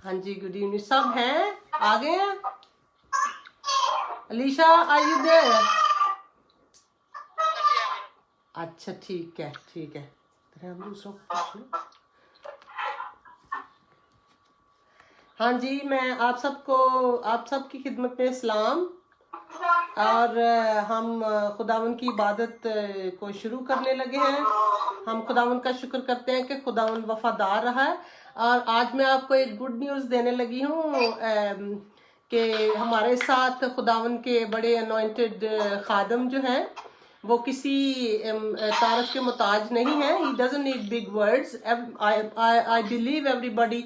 हाँ जी, good evening. सब हैं, आ गए हैं। Alisha, are you there? अच्छा, ठीक है, ठीक है। तेरे हम दूसरों को पूछ लो। हाँ जी, मैं आप सबकी खिदमत में सलाम। और हम खुदावन की इबादत को शुरू करने लगे हैं। हम खुदावन का शुक्र करते हैं कि खुदावन वफादार रहा है। और आज मैं आपको एक गुड न्यूज़ देने लगी हूँ कि हमारे साथ खुदावन के बड़े अनॉइंटेड खादम जो हैं वो किसी तारफ के मुताज नहीं है। He doesn't need big words. I believe everybody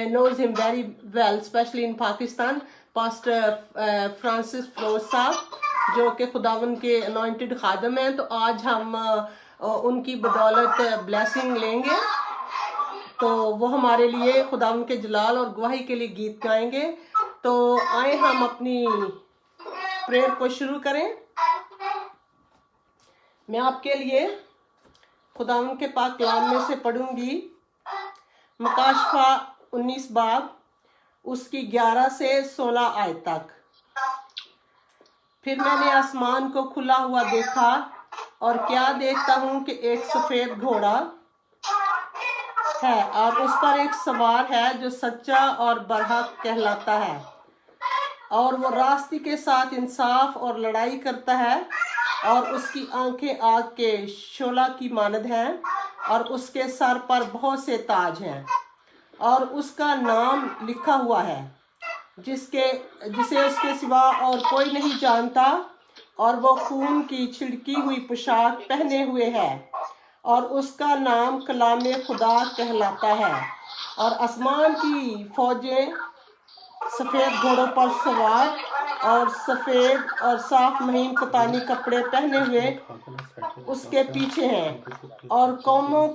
knows him very well, especially in Pakistan. Pastor Francis फ्रोज साहब जो कि खुदावन के अनॉइंटेड खादम हैं। तो आज हम उनकी बदौलत ब्लेसिंग लेंगे। तो वो हमारे लिए खुदावन के जलाल और गवाही के लिए गीत गाएंगे। तो आए हम अपनी प्रेयर को शुरू करें। मैं आपके लिए खुदावन के पाक कलाम में से पढ़ूंगी मकाशफा 19 बाब उसकी 11 से 16 आयत तक। फिर मैंने आसमान को खुला हुआ देखा और क्या देखता हूँ कि एक सफेद घोड़ा है और उस पर एक सवार है जो सच्चा और बरहक कहलाता है और वो रास्ते के साथ इंसाफ और लड़ाई करता है। और उसकी आंखें आग के शोला की मानद हैं और उसके सर पर बहुत से ताज हैं और उसका नाम लिखा हुआ है जिसे उसके सिवा और कोई नहीं जानता। और वो खून की छिड़की हुई पोशाक पहने हुए है और उसका नाम कलाम खुदा कहलाता है। और आसमान की फौजें सफ़ेद घोड़ों पर सवार और सफ़ेद और साफ महीन कतानी कपड़े पहने हुए उसके पीछे हैं। और कौमों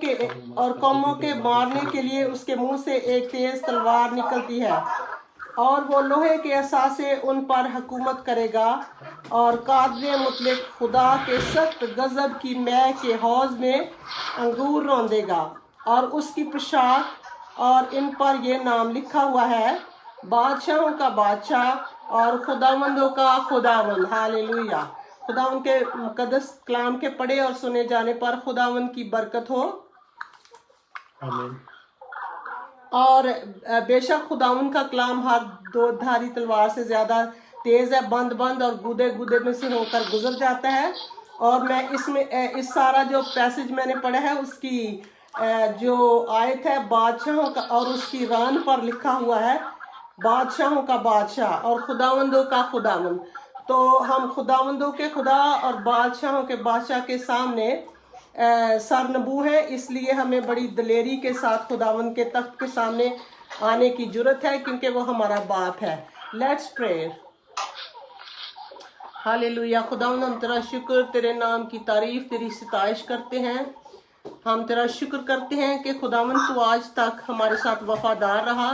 के मारने के लिए उसके मुंह से एक तेज तलवार निकलती है और वो लोहे के असा से उन पर हुकूमत करेगा। और कादर मुतलक खुदा के सख्त गजब की मै के हौज में अंगूर रौंदेगा। और उसकी पोशाक और इन पर ये नाम लिखा हुआ है, बादशाहों का बादशाह और खुदावंदों का खुदावंद। हालेलुया। खुदावंद के मुकद्दस कलाम के पढ़े और सुने जाने पर खुदावंद की बरकत हो। आमीन। और बेशक खुदावंद का कलाम हर दो धारी तलवार से ज़्यादा तेज़ है, बंद और गुदे में से होकर गुजर जाता है। और मैं इसमें इस सारा जो पैसेज मैंने पढ़ा है उसकी जो आयत है बादशाहों का और उसकी रान पर लिखा हुआ है बादशाहों का बादशाह और खुदावंदों का खुदावंद। तो हम खुदावंदों के खुदा और बादशाहों के बादशाह के सामने सरनबू है, इसलिए हमें बड़ी दलेरी के साथ खुदावंद के तख्त के सामने आने की जरूरत है क्योंकि वो हमारा बाप है। Let's pray. हालेलुया। खुदावंद, हम तेरा शुक्र, तेरे नाम की तारीफ, तेरी सिताइश करते हैं। हम तेरा शुक्र करते हैं कि खुदावंद तू आज तक हमारे साथ वफादार रहा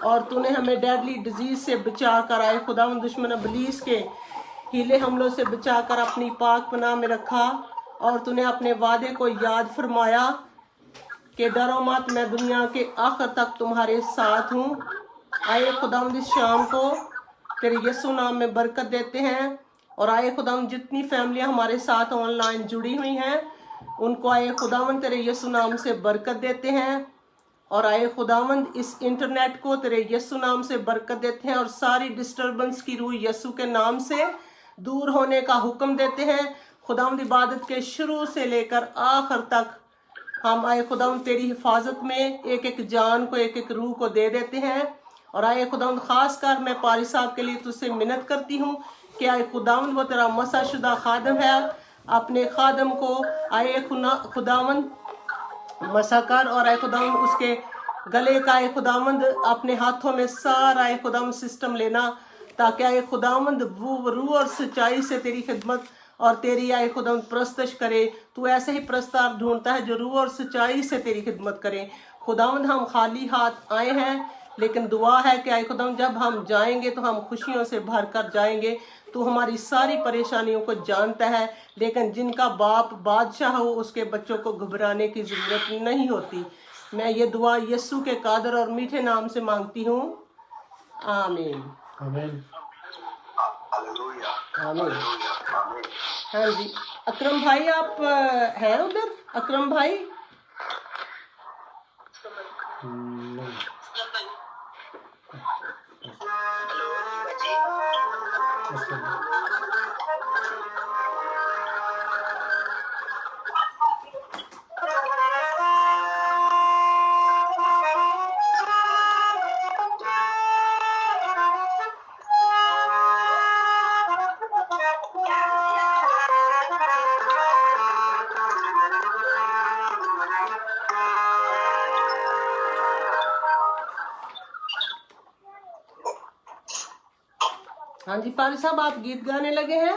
और तूने हमें डेडली डिजीज से बचा कर आए। खुदावंद, दुश्मन इब्लीस के हीले हमलों से बचा कर अपनी पाक पनाह में रखा और तूने अपने वादे को याद फरमाया कि डरो मत, मैं दुनिया के आखिर तक तुम्हारे साथ हूँ। आए खुदावंद, इस शाम को तेरे यीशु नाम में बरकत देते हैं। और आए खुदावंद, जितनी फैमिलियाँ हमारे साथ ऑनलाइन जुड़ी हुई हैं उनको आए खुदावंद तेरे यीशु नाम से बरकत देते हैं। और आए खुदावंद, इस इंटरनेट को तेरे यीशु नाम से बरकत देते हैं और सारी डिस्टर्बेंस की रूह यीशु के नाम से दूर होने का हुक्म देते हैं। खुदावंद, इबादत के शुरू से लेकर आखिर तक हम आए खुदावंद तेरी हिफाजत में एक एक जान को एक एक रूह को दे देते हैं। और आए खुदावंद, खास कर मैं पारी साहब के लिए तुझसे मिन्नत करती हूँ कि आए खुदावंद वो तेरा मसाशुदा खादम है, अपने खादम को आए खुदावंद मसा कर और आए खुदावंद उसके गले का आए खुदावंद अपने हाथों में सारा आए खुदावंद सिस्टम लेना ताकि आए खुदावंद वो रूह और सच्चाई से तेरी खिदमत और तेरी आए खुदावंद प्रस्तश करे। तू ऐसे ही प्रस्ताव ढूंढता है जो रूह और सच्चाई से तेरी खिदमत करे। खुदावंद, हम खाली हाथ आए हैं लेकिन दुआ है कि आए खुदावंद जब हम जाएंगे तो हम खुशियों से भर कर जाएंगे। तू हमारी सारी परेशानियों को जानता है, लेकिन जिनका बाप बादशाह हो उसके बच्चों को घबराने की ज़रूरत नहीं होती। میں یہ دعا یسوع کے قادر اور میٹھے نام سے مانگتی ہوں، آمین آمین۔ آمین۔ ہاں جی، اکرم بھائی آپ ہیں ادھر؟ اکرم بھائی ہاں جی پال صاحب آپ گیت گانے لگے ہیں؟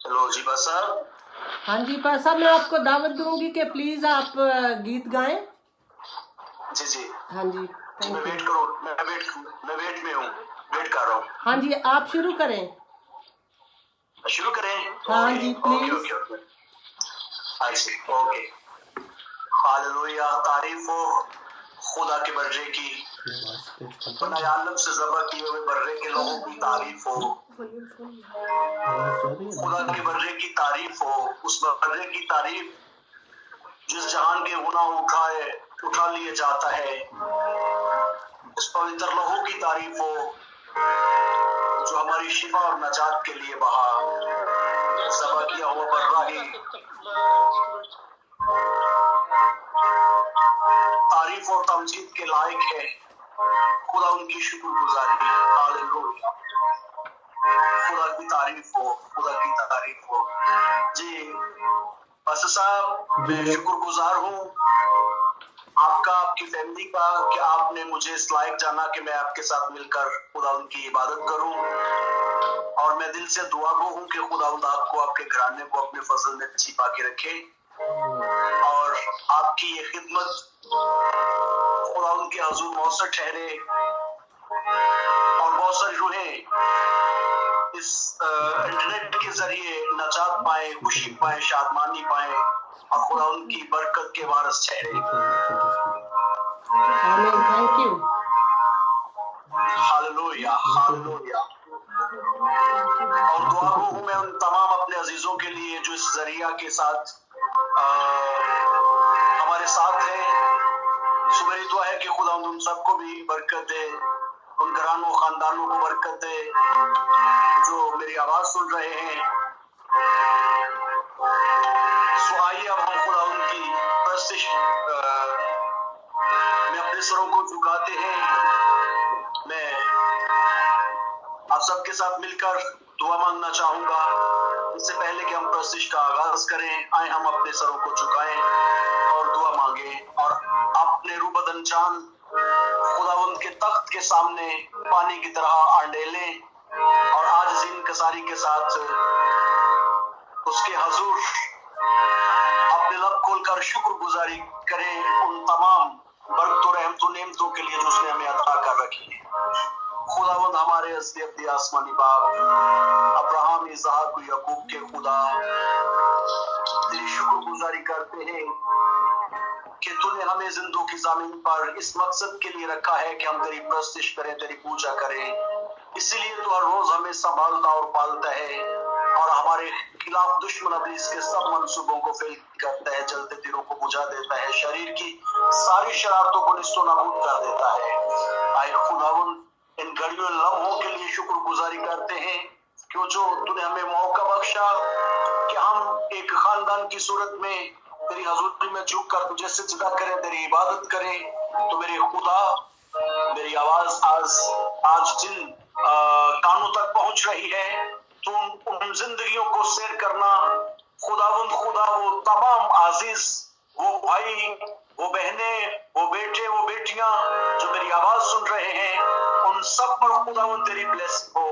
چلو جی بس صاحب، ہاں جی پال صاحب میں آپ کو دعوت دوں گی کہ پلیز آپ گیت گائیں۔ جی جی ہاں جی میں تھینک ویٹ یو۔ کروں، میں ویٹ میں ہوں، ویٹ کر رہا ہوں۔ ہاں جی آپ شروع کریں۔ شروع کریں؟ ہاں جی okay please. Okay okay. Hallelujah, تعریف ہو خدا کے برے کی، بنائے عالم سے ذبح کیے ہوئے برے کے لوگوں کی تعریف ہو، خدا کے برے کی تعریف ہو، اس برے کی تعریف جس جہان کے گناہ اٹھا لیے جاتا ہے، اس پوتر لہو کی تعریف ہو جو ہماری شفا اور نجات کے لیے بہا، ذبح کیا ہوا برا ہی تعریف اور تمجید کے لائق ہے۔ خدا ان کی شکر گزاری، ہاللویا، خدا کی تعریف ہو، خدا کی تعریف ہو۔ جی پاسٹر صاحب میں شکر گزار ہوں آپ کا، آپ کی فیملی کا، کہ آپ نے مجھے اس لائق جانا کہ میں آپ کے ساتھ مل کر خدا ان کی عبادت کروں، اور میں دل سے دعا گو ہوں کہ خدا آپ کو، آپ کے گھرانے کو اپنے فضل میں چھپا کے رکھے، اور آپ کی یہ خدمت خدا ان کے حضور مؤثر ٹھہرے، اور بہت ساری روحیں اس انٹرنیٹ کے ذریعے نجات پائیں، خوشی پائیں، شادمانی پائیں، اور خدا ان کی برکت کے وارث ٹھہرے۔ آمین، تھینک یو۔ Hallelujah, hallelujah. اور دعا گو ہوں میں ان تمام اپنے عزیزوں کے لیے جو اس ذریعہ کے ساتھ ہمارے ساتھ ہیں۔ سو میری دعا ہے کہ خدا ان سب کو بھی برکت دے، ان گھرانوں خاندانوں کو برکت دے جو میری آواز سن رہے ہیں۔ سو آئیے اب ہم خدا ان کی پرستش میں اپنے سروں کو جھکاتے ہیں۔ میں آپ سب کے ساتھ مل کر دعا مانگنا چاہوں گا۔ اس سے پہلے کہ ہم پرستش کا آغاز کریں، آئیں ہم اپنے سروں کو جھکائیں اور دعا مانگیں، اور اپنے روح بدن جان خداوند کے تخت کے سامنے پانی کی طرح انڈے لیں، اور آج انکساری کے ساتھ اس کے حضور اپنے لب کھول کر شکر گزاری کریں ان تمام برکت و رحمت و نعمتوں کے لیے جو اس نے ہمیں عطا کر رکھی ہے۔ خداوند ہمارے ابدی آسمانی باپ، ابراہیم، اسحاق و یعقوب کے خدا، تیری شکر گزاری کرتے ہیں کہ تو نے ہمیں زندوں کی زمین پر اس مقصد کے لیے رکھا ہے کہ ہم تیری پرستش کریں، تیری پوجا کریں۔ اسی لیے تو ہر روز ہمیں سنبھالتا اور پالتا ہے، اور ہمارے خلاف دشمن ابلیس کے سب منصوبوں کو فیل کرتا ہے، جلتے تیروں کو بجھا دیتا ہے، شریر کی ساری شرارتوں کو نیست و نابود کر دیتا ہے۔ آئے خداوند ان گھڑیوں لمحوں کے لیے شکر گزاری کرتے ہیں کہ جو تو نے ہمیں موقع بخشا کہ ہم ایک خاندان کی صورت میں تیری حضوری میں جھک کر تجھے سجدہ کریں، تیری عبادت کریں۔ تو میرے خدا، میری آواز آج جن کانوں تک پہنچ رہی ہے، تم ان زندگیوں کو سیر کرنا، खुदावंद खुदा वो तमाम आजीज, वो भाई, वो बहनें, वो बेटे, वो बेटियां जो मेरी आवाज सुन रहे हैं, उन सब पर खुदावंद तेरी ब्लेसिंग हो।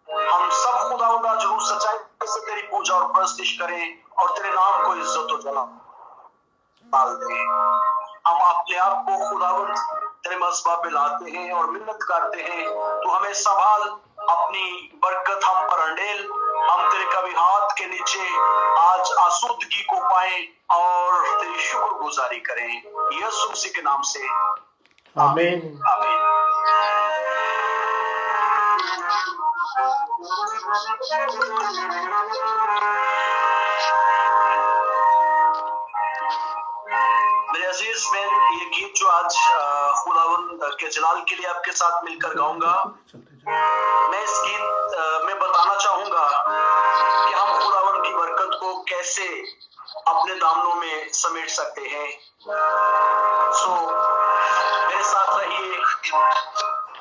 हम सब खुदावंद आज रूह सच्चाई से तेरी पूजा और प्रस्तिश करें और तेरे नाम को इज्जत और जलाल दें। हम अपने आप को खुदावंद तेरे मस्बा पे लाते हैं और मिन्नत करते हैं, तू हमें संभाल, अपनी बरकत हम पर अंडेल, हम तेरे कभी हाथ के नीचे आज आसूदगी को पाएं और तेरी शुक्रगुजारी करें, यीशु मसीह के नाम से आमीन। आमीन। मेरे अजीज, मैं ये गीत जो आज खुदावंद के जलाल के लिए आपके साथ मिलकर गाऊंगा, मैं इस गीत में बताना चाहूंगा कि हम खुदावंद की बरकत को कैसे अपने दामनों में समेट सकते हैं। सो मेरे साथ रहिए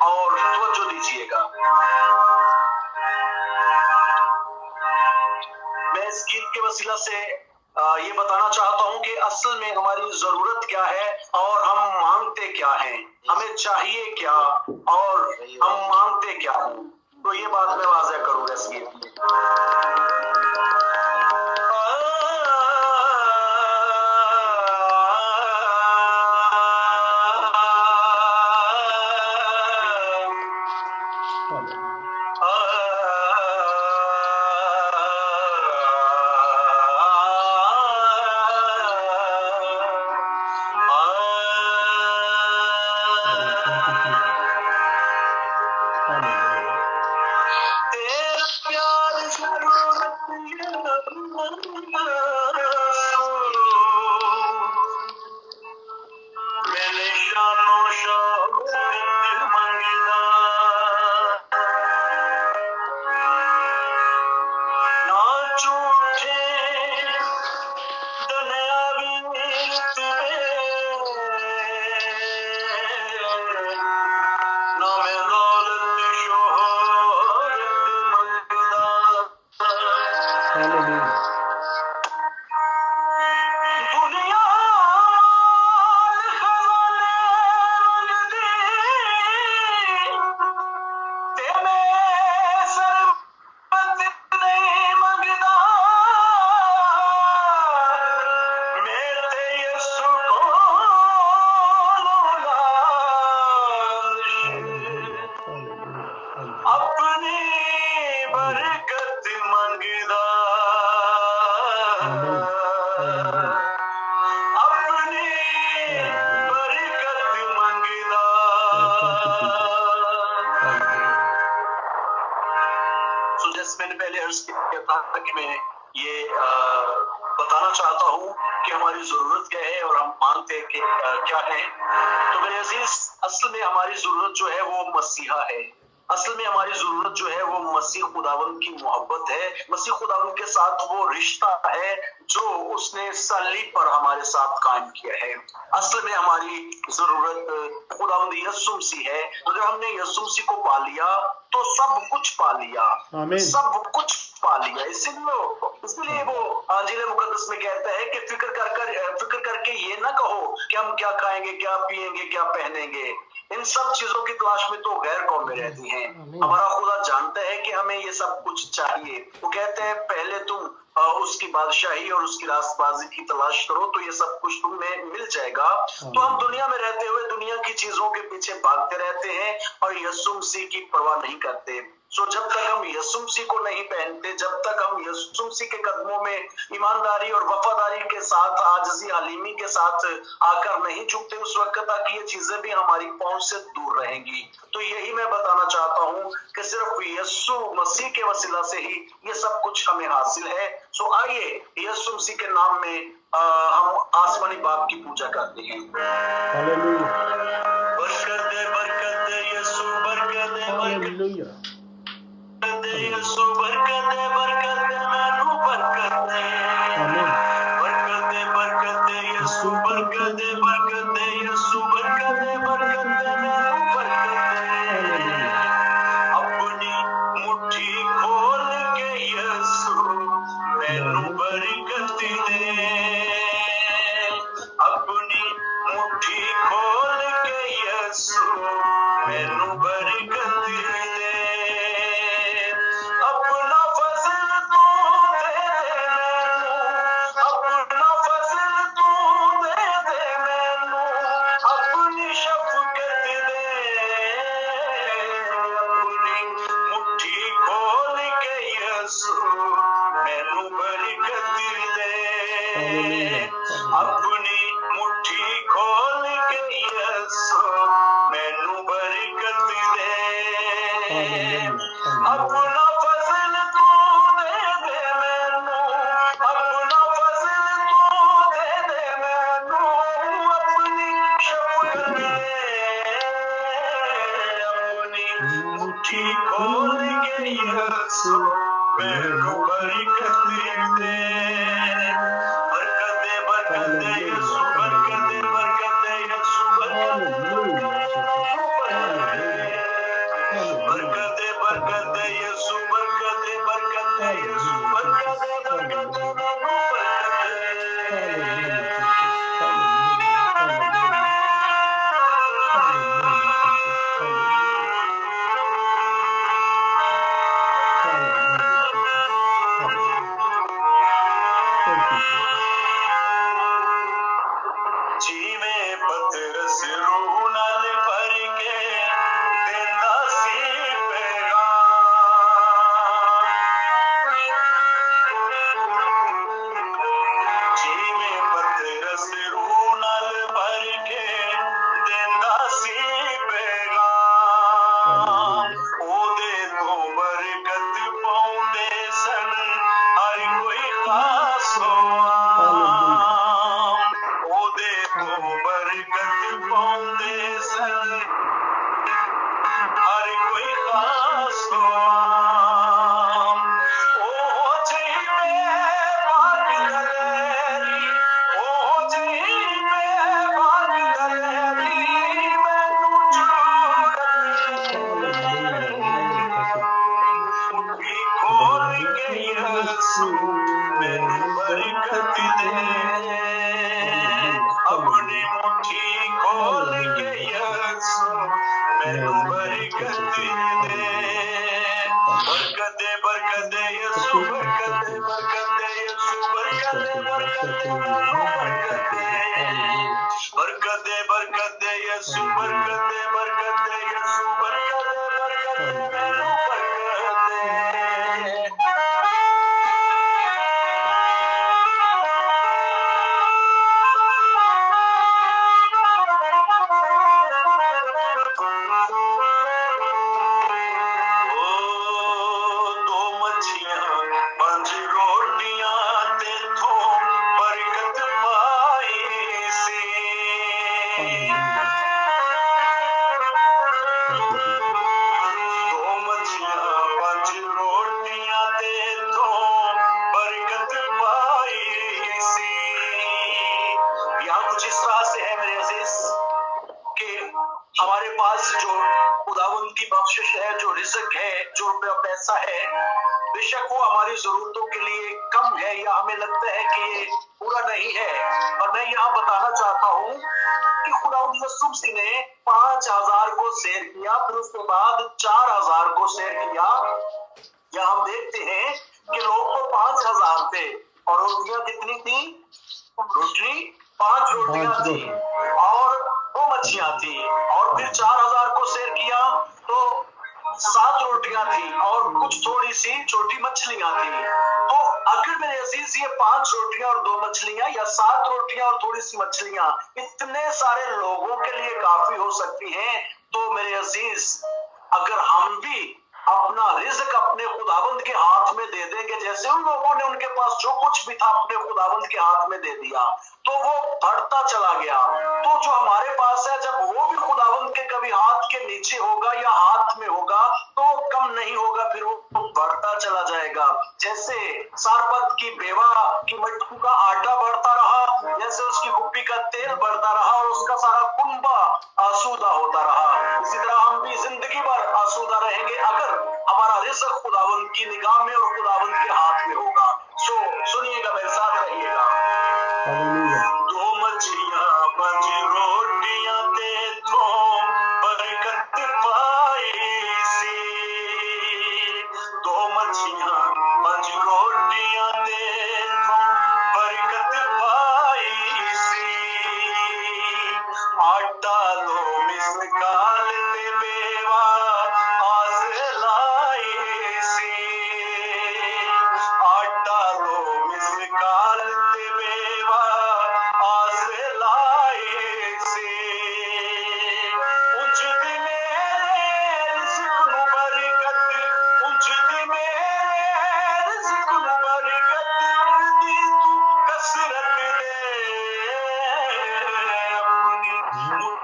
और तवज्जो दीजिएगा। मैं इस गीत के वसीला से ये बताना चाहता हूं कि असल में हमारी जरूरत क्या है और हम मांगते क्या हैं, हमें चाहिए क्या और हम मांगते क्या हैं। तो ये बात मैं वाज़ेह करूंगा इस गीत में। मैंने पहले अर्ज किया था कि मैं ये बताना चाहता हूँ कि हमारी जरूरत क्या है और हम मांगते हैं कि क्या है। तो मेरे अजीज, असल में हमारी जरूरत जो है वो मसीहा है। असल में हमारी जरूरत जो है वो मसीह खुदावंद की मोहब्बत है, मसीह खुदावंद के साथ वो रिश्ता है जो उसने सलीब पर हमारे साथ कायम किया है। असल में हमारी जरूरत खुदावंद यीशु मसीह है। अगर हमने यीशु मसीह को पा लिया तो सब कुछ पा लिया, सब कुछ पा लिया। इसलिए वो अंजील मुकद्दस में कहता है कि फिक्र करके ये ना कहो कि हम क्या खाएंगे, क्या पिएंगे, क्या पहनेंगे। इन सब चीजों की तलाश में तो गैर कौमें रहती हैं। हमारा खुदा जानता है कि हमें ये सब कुछ चाहिए। वो कहते हैं पहले तुम उसकी बादशाही और उसकी रास्तबाजी की तलाश करो तो ये सब कुछ तुम्हें मिल जाएगा। तो हम दुनिया में रहते हुए दुनिया की चीजों के पीछे भागते रहते हैं और यीशु मसीह की परवाह नहीं करते। सो जब तक हम यीशु मसीह को नहीं पहनते, जब तक हम यीशु मसीह के कदमों में ईमानदारी और वफादारी के साथ, आजिज़ी हलीमी के साथ आकर नहीं झुकते, उस वक्त तक ये चीजें भी हमारी पहुंच से दूर रहेंगी। तो यही मैं बताना चाहता हूँ कि सिर्फ यीशु मसीह के वसीला से ही ये सब कुछ हमें हासिल है। सो आइए यीशु मसीह के नाम में हम आसमानी बाप की पूजा करते हैं। बरकत दे, बरकत दे यीशु, बरकत दे, बरकत दे यीशु, बरकत दे, बरकत दे मैनू, बरकत दे, बरकत दे, बरकत दे यीशु, बरकत दे, बरकत दे यीशु, बरकत दे, बरकत दे मैनू, बरकत दे। अपनी मुट्ठी खोल के यीशु मैनू बरकत اپنا فضل تو دے دے مینوں اپنا فضل تو دے دے مینوں اپنی شفقت اپنی مٹھی کھول کے یسوع مینوں برکت دے برکت دے یسوع برکت دے یسوع برکت دے برکت دے یسوع برکت دے یسوع برکت دے جیویں پترس روح نال بھر کے دینا سی پیغام جیویں پترس روح نال بھر کے دینا سی پیغام او دے تو برکت پاؤندے سن ہر کوئی خاص برکت پاؤندے سن ہر کوئی خاص او جئی میں باغ دلیری او جئی میں باغ دلیری مینوں مٹھی کھول کے یسوع مینوں برکت دے اپنی مٹھی کھول کے یسوع مینوں برکت دے برکت دے یسوع برکت دے یسوع برکت دے برکت دے یسوع برکت دے یسوع برکت دے مینوں برکت دے ہمارے پاس جو خداوند کی بخشش ہے جو رزق ہے جو پیسہ ہے بے شک وہ ہماری ضرورتوں کے لیے کم ہے یا ہمیں لگتا ہے کہ یہ پورا نہیں ہے اور میں یہاں بتانا چاہتا ہوں کہ خداوند یسوع مسیح نے 5000 کو سیر کیا پھر اس کے بعد 4000 کو سیر کیا یا ہم دیکھتے ہیں کہ لوگ تو 5000 تھے اور روٹیاں کتنی تھی روٹی 5 روٹیاں تھی اور 2 مچھلیاں تھی اور پھر 4000 کو سیر کیا تو 7 روٹیاں تھی اور کچھ تھوڑی سی چھوٹی مچھلیاں تھی تو اگر میرے عزیز یہ 5 روٹیاں اور 2 مچھلیاں یا 7 روٹیاں اور تھوڑی سی مچھلیاں اتنے سارے لوگوں کے لیے کافی ہو سکتی ہیں تو میرے عزیز اگر ہم بھی اپنا رزق اپنے خداوند کے ہاتھ میں دے دیں گے جیسے ان لوگوں نے ان کے پاس جو کچھ بھی تھا اپنے خداوند کے ہاتھ میں دے دیا تو وہ بڑھتا چلا گیا تو جو ہمارے پاس ہے جب وہ بھی خداوند کے کبھی ہاتھ کے نیچے ہوگا یا ہاتھ میں ہوگا تو کم نہیں ہوگا پھر وہ بڑھتا چلا جائے گا جیسے سارپت کی بیوہ کی مٹکو کا آٹا بڑھتا رہا جیسے اس کی کپی کا تیل بڑھتا رہا اور اس کا سارا کنبہ آسودہ ہوتا رہا اسی طرح ہم بھی زندگی بھر آسودہ رہیں گے اگر ہمارا رزق خداوند کی نگاہ میں اور خداوند کے ہاتھ میں ہوگا سنیے گا میرے ساتھ رہیے گا 2 مچھلیاں 5 روٹیاں تے تو برکت پائی سی 2 مچھلیاں 5 روٹیاں تے تو برکت پائی سی آٹا 2 مسکال تے بیوہ آس لائی سی آٹا 2 مسکال تے بیوہ آس لائی سی انج دی میرے رزق نو برکت انج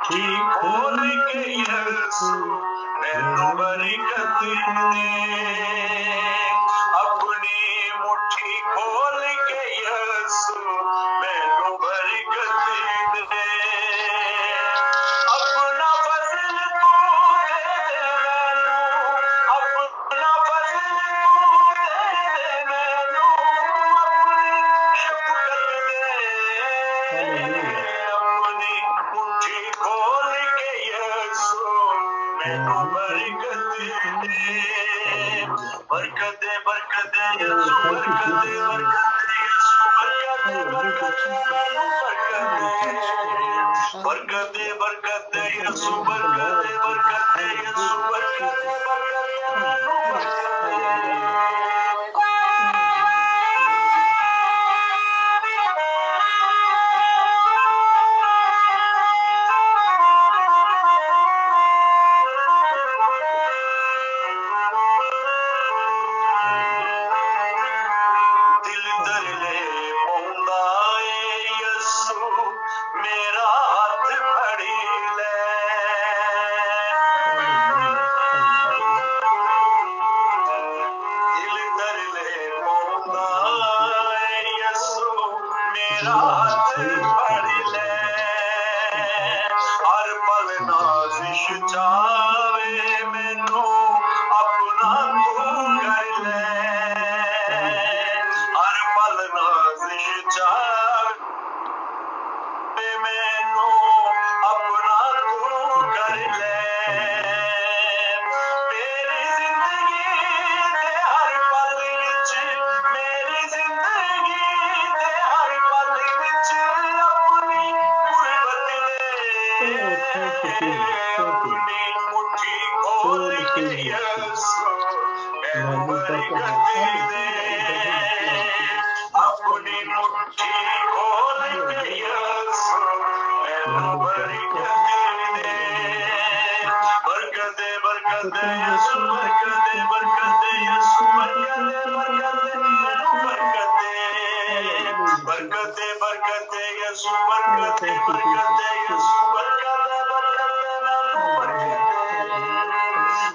मुट्ठी खोल के यसु मैनू बरकत दे, अपनी मुट्ठी खोल के यसु मैनू बरकत दे, अपना फजल तू दे दे मैनू, अपना फजल तू दे दे मैनू, अपनी शफकत दे, अपनी मुट्ठी खोल के यसु मैनू बरकत दे, बरकत दे यसु, बरकत दे यसु, बरकत दे बरकत दे यसु, बरकत दे यसु, बरकत दे दिल दर ले पौंदा ए यसु मेरा हाथ फड़ी ले, दिल दर ले पौंदा ए यसु मेरा हाथ फड़ी ले, हर पल नाज़िश चावे मैनू अपना तू कर ले, हर पल नाज़िश चावे मैनू अपना तू कर ले, मेरी जिंदगी दे हर पल विच, मेरी जिंदगी दे हर पल विच अपनी गुरबत दे, अपनी मुट्ठी खोल के यसु मैनू बरकत दे, अपनी मुट्ठी खोल के यसु मैनू बरकत दे, बरकत दे यसु, बरकत दे यसु, बरकत दे मैनू बरकत दे, बरकत दे यसु, बरकत दे यसु, बरकत दे मैनू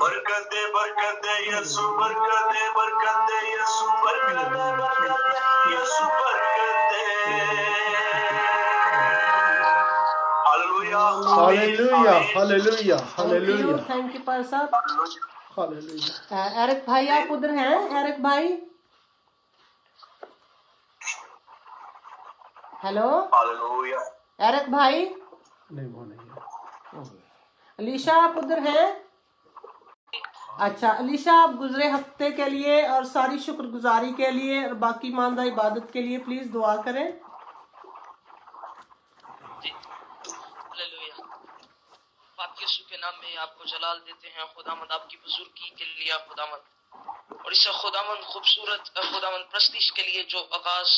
बरकत दे, बरकत दे यसु, बरकत दे यसु, बरकत दे यसु, बरकत दे। Hallelujah, Hallelujah, hallelujah, hallelujah, thank you पाल साहब। hallelujah. एरिक भाई आप उधर हैं? एरिक भाई हेलो, हालेलुया। एरिक भाई, नहीं वो नहीं है। अलीशा आप उधर हैं? अच्छा अलीशा, आप गुजरे हफ्ते के लिए और सारी शुक्रगुजारी के लिए और बाकी मानदा इबादत के लिए प्लीज दुआ करें। हालेलुया। पाक यीशु के नाम में आपको जलाल देते हैं खुदावंद, आपकी बुजुर्गी के लिए खुदावंद, और इस खुदावंद खूबसूरत खुदावंद प्रस्तिश के लिए जो आगाज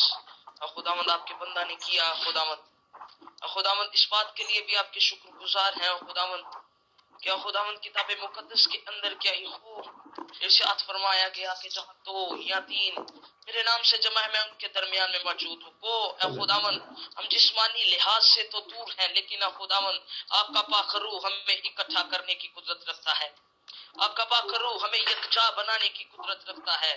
खुदावंद आपके बंदा ने किया खुदावंद इस बात के लिए भी आपके शुक्रगुजार हैं खुदावंद, क्या खुदावंद किताब मुकद्दस के अंदर क्या ही खूब इरशाद फरमाया गया कि जहाँ 2 या 3 मेरे नाम से जमा है मैं उनके दरमियान में मौजूद हूँ। को खुदावंद हम जिस्मानी लिहाज से तो दूर हैं, लेकिन खुदावंद आपका पाक रूह हमें इकट्ठा करने की कुदरत रखता है, आपका पाक रूह हमें यकजा बनाने की कुदरत रखता है,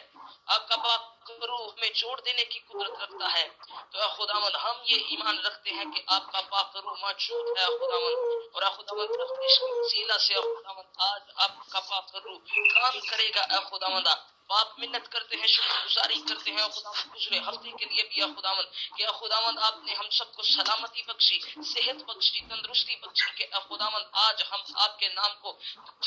आपका पाक रूह हमें जोड़ देने की कुदरत रखता है। तो खुदावंद हम ये ईमान रखते हैं कि आपका पाक रूह मौजूद है खुदावंद, और खुदावंद इसकी वसीला से खुदावंद आज आपका पाक रूह काम करेगा खुदावंद। आप मिन्नत करते हैं, शुक्रगुजारी करते हैं खुदावंद गुजरे हफ्ते के लिए भी खुदावंद कि खुदावंद आपने हम सबको सलामती बख्शी, सेहत बख्शी, तंदुरुस्ती बख्शी कि खुदावंद आज हम आपके नाम को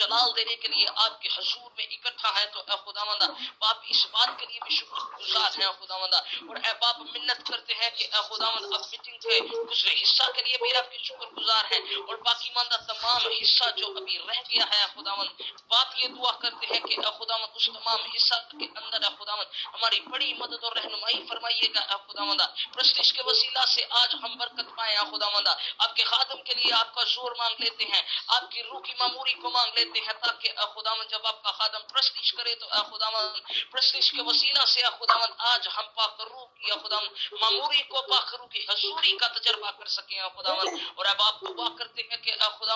जलाल देने के लिए आपके हजूर में इकट्ठा है। तो खुदावंद आप इस बात के लिए भी शुक्रगुजार हैं खुदावंद, और आप मिन्नत करते हैं कि खुदावंद अब मीटिंग के गुजरे हिस्सा के लिए भी आपके शुक्रगुजार हैं, और बाकी मानदा तमाम हिस्सा जो अभी रह गया है खुदावंद बात ये दुआ करते हैं कि खुदावंद उस तमाम हिस्सा के अंदर खुदावंद हमारी बड़ी मदद और रहनुमाई फरमाइएगा खुदावंद। प्रस्तिश के वसीला से आज हम बरकत पाए खुदावंद, आपके खादम के लिए आपका जोर मांग लेते हैं, आपकी रूह की मामूरी को मांग लेते हैं, ताकि खुदावंद जब आपका खादम प्रस्तिश करे तो खुदावंद प्रस्तिश के वसीला से खुदावंद आज हम पाक रूह की खुदावंद मामूरी को पाक रूह की हजूरी का तजर्बा कर सके खुदावंद। और अब आप दुआ करते हैं कि खुदा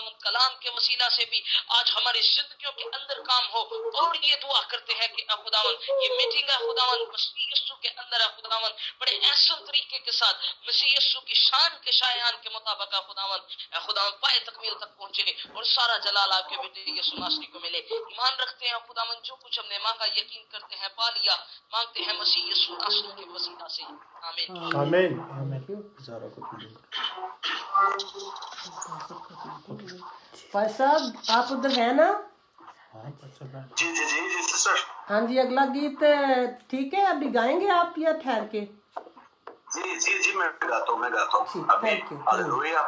کلام کے وسیلہ سے بھی آج ہماری زندگیوں کے اندر کام ہو. اور یہ دعا کرتے ہیں کہ اے خداوند یہ میٹنگ ہے خداوند مسیح یسوع کے اندر ہے خداوند بڑے احسن طریقے کے ساتھ مسیح یسوع کی شان کے شایان کے مطابق ہے خداوند. اے خداوند پائے تکمیل تک پہنچے اور سارا جلال آپ کے بیٹے یسوع مسیح کو ملے. ایمان رکھتے ہیں خداوند جو کچھ ہم نے مانگا یقین کرتے ہیں پا لیا. مانگتے ہیں مسیح یسوع مسیح کے وسیلہ سے. آمین. آمین. भाई साहब आप उधर है ना? जी जी जी जी सिस्टर. हाँ जी, अगला गीत ठीक है, अभी गाएंगे आप या ठहर के? जी जी जी मैं गाता हूँ जी, अभी. thank you. हालेलुया.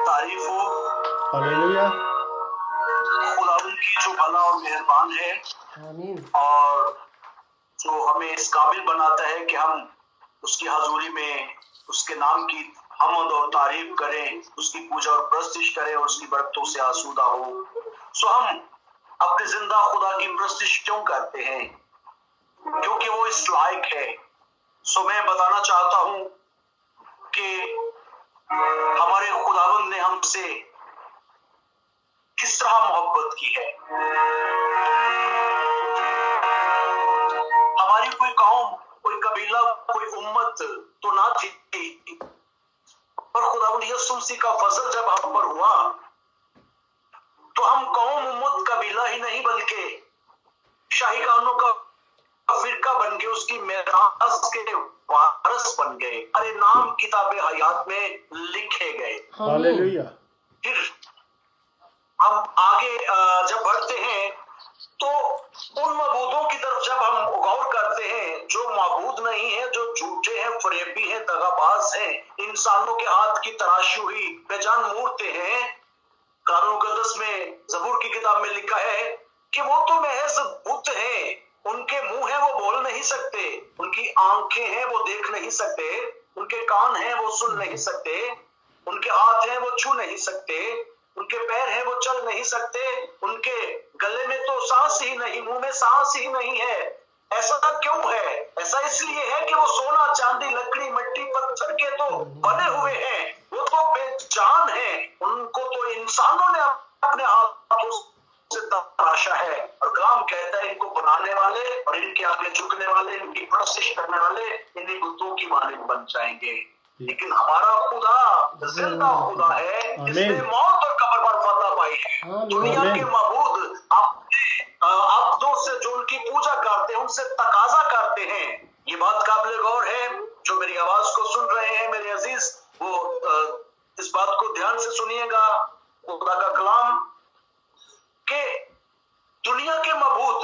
तारीफ हो हालेलुया. खुदावंद की जो भला और मेहरबान है आमीन. और जो हमें इस काबिल बनाता है कि हम उसकी हाजुरी में उसके नाम की हमद और तारीफ करें, उसकी पूजा और प्रस्तिश करें और उसकी बरकतों से आसूदा हो. सो हम अपने जिंदा खुदा की प्रस्तिश क्यों करते हैं? क्योंकि वो इस लायक है. सो मैं बताना चाहता हूँ कि हमारे खुदावंद ने हमसे किस तरह मोहब्बत की है. हमारी कोई कौम, कोई कबीला, कोई उम्मत तो ना थी, पर खुदावंद यीशु मसीह का फजल जब हम पर हुआ तो हम कौम, उम्मत, कबीला ही नहीं बल्कि शाही कानूनों का फिरका बन गए, उसकी मेरास के वारस बन गए. हमारे नाम किताबे हयात में लिखे गए. हालेलुया. फिर हम आगे जब बढ़ते हैं तो उन मबूदों की तरफ जब हम गौर करते हैं जो मबूद नहीं है, जो झूठे हैं, फरेबी हैं, दगाबाज हैं, इंसानों के हाथ की तराशी हुई बेजान मूर्तें हैं. कुरान मुकद्दस में ज़बूर की किताब में लिखा है कि वो तो महज बुत हैं, उनके मुंह हैं वो बोल नहीं सकते, उनकी आंखें हैं वो देख नहीं सकते, उनके कान हैं वो सुन नहीं सकते, उनके हाथ हैं वो छू नहीं सकते, उनके पैर हैं वो चल नहीं सकते, उनके गले में तो सांस ही नहीं, मुंह में सांस ही नहीं है. ऐसा क्यों है? ऐसा इसलिए है कि वो सोना, चांदी, लकड़ी, मिट्टी, पत्थर के तो बने हुए हैं, वो तो बेजान हैं, उनको तो इंसानों ने अपने हाथों से तराशा है. और कलाम कहता है इनको बनाने वाले और इनके आगे झुकने वाले, इनकी प्रस्तिश करने वाले इन्हीं बुतों की मालिक बन जाएंगे. लेकिन हमारा खुदा जिंदा खुदा है, जिसने मौत और कब्र पर फतह पाई है. दुनिया के मबूद अपने अब्दों से जो उनकी पूजा करते हैं उनसे तकाजा करते हैं. ये बात काबिल गौर है. जो मेरी आवाज को सुन रहे हैं मेरे अजीज, वो इस बात को ध्यान से सुनिएगा. खुदा का कलाम के दुनिया के मबूद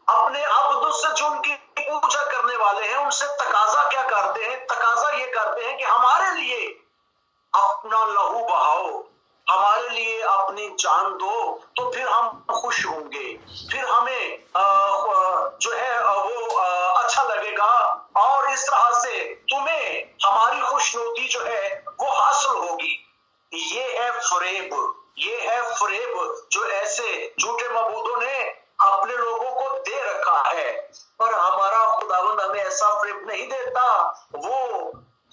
अपने अब्दों से जो उनकी पूजा करने वाले हैं उनसे तकाजा क्या करते हैं? तकाजा ये करते हैं कि हमारे लिए अपना लहू बहाओ, हमारे लिए अपनी जान दो, तो फिर हम खुश होंगे, फिर हमें जो है वो अच्छा लगेगा और इस तरह से तुम्हें हमारी खुशनुदी जो है वो हासिल होगी. ये है फरेब, ये है फरेब जो ऐसे झूठे मबूदों ने अपने लोगों को दे रखा है. पर हमारा खुदावंद हमें ऐसा फरेब नहीं देता. वो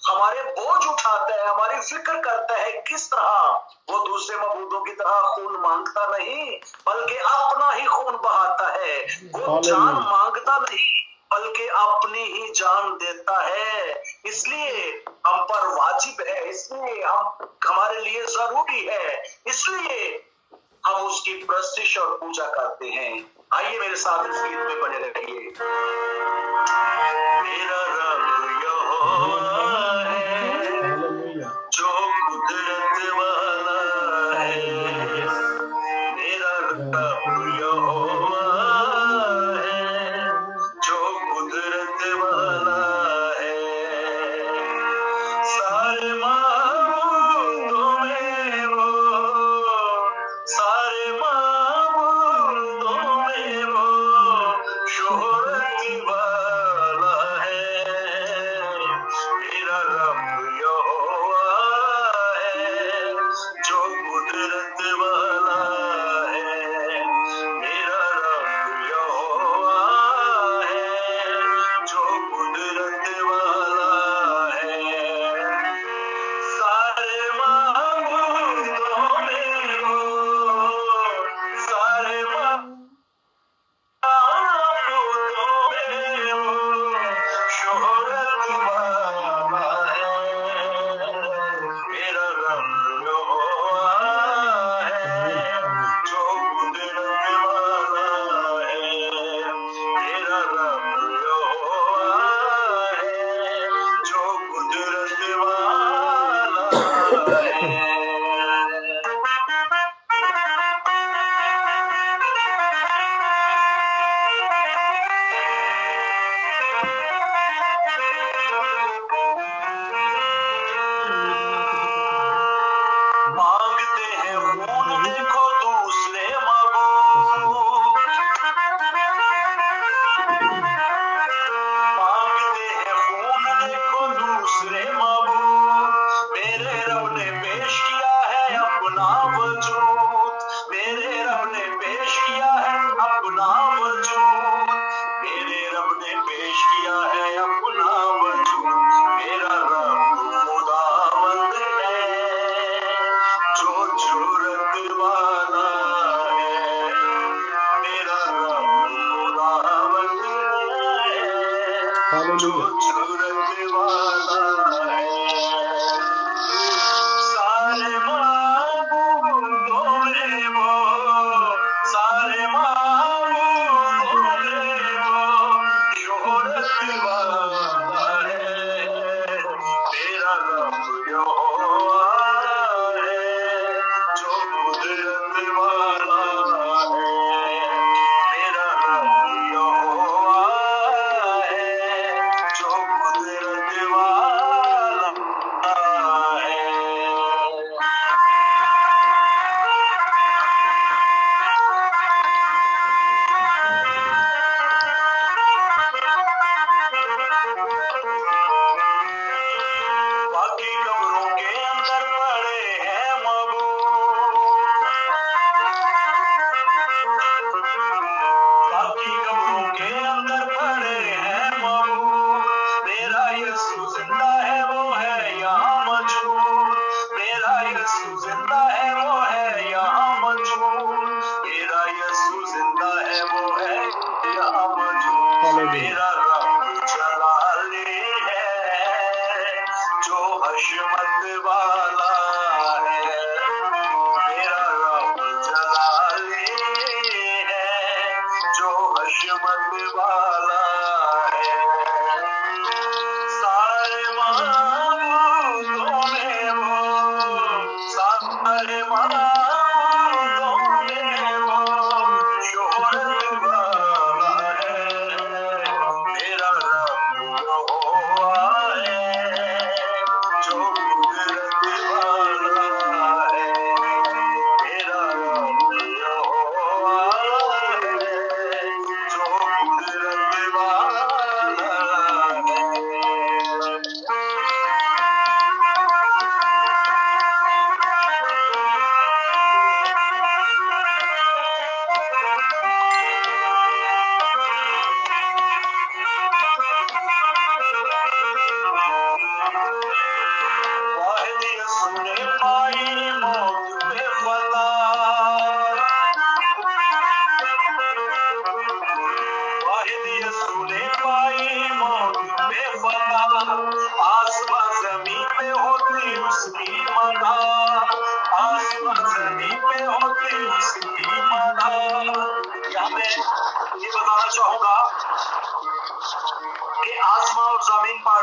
हमारे बोझ उठाता है, हमारी फिक्र करता है किस तरह वो दूसरे मबूदों की तरह खून मांगता नहीं बल्कि अपना ही खून बहाता है. वो जान मांगता नहीं बल्कि अपनी ही जान देता है. इसलिए हम पर वाजिब है, इसलिए हमारे लिए जरूरी है, इसलिए हम उसकी प्रस्तिश और पूजा करते हैं. आइए मेरे साथ इस गीत में बने रहिए. मेरा रब यहोवा है जो कुदरत वाला है, मेरा रब यहोवा है जो कुदरत वाला है. सारे माबूदों में वो, सारे माबूदों में वो शोहरत वाला है. मेरा रब यहोवा मांगते हैं खून देखो दूसरे महबूब, मांगते हैं खून देखो दूसरे महबूब, मेरे रब ने पेश किया है अपना वजूद, मेरे रब ने पेश किया है अपना वजूद, मेरे रब ने पेश किया है अपना वजूद, मेरा रब खुदावंद है जो जुर्रत वाला है, मेरा रब खुदावंद है जो जुर्रत वाला है। सारे माबूदों में वो, सारे माबूदों में वो शोहरत वाला है, मेरा रब यहोवा है जो कुदरत वाला है, मेरा रब यहोवा है जो कुदरत वाला है। बाकी कब्रों के अंदर पड़े हैं महबूब, बाकी कब्रों के अंदर पड़े हैं महबूब, मेरा यीशु जिंदा है वो है यहाँ मौजूद, मेरा यीशु जिंदा है वो है यहाँ मौजूद, मेरा यीशु जिंदा है वो है यहाँ मौजूद, मेरा रब जलाली है जो हशमत वाला है, मेरा रब जलाली है जो हशमत वाला है। सारे माबूदों में वो, सारे माबूदों में वो शोहरत वाला है, मेरा रब यहोवा है जो कुदरत वाला है, मेरा रब यहोवा है जो कुदरत वाला है। वाहिद यीशु ने पाई मौत पे फतह, वाहिद यीशु ने पाई मौत पे फतह, आसमां जमीन पे होती उसकी मदद, आसमां जमीन पे होती उसकी मदद। यहाँ मैं ये बताना चाहूंगा कि आसमां और जमीन पर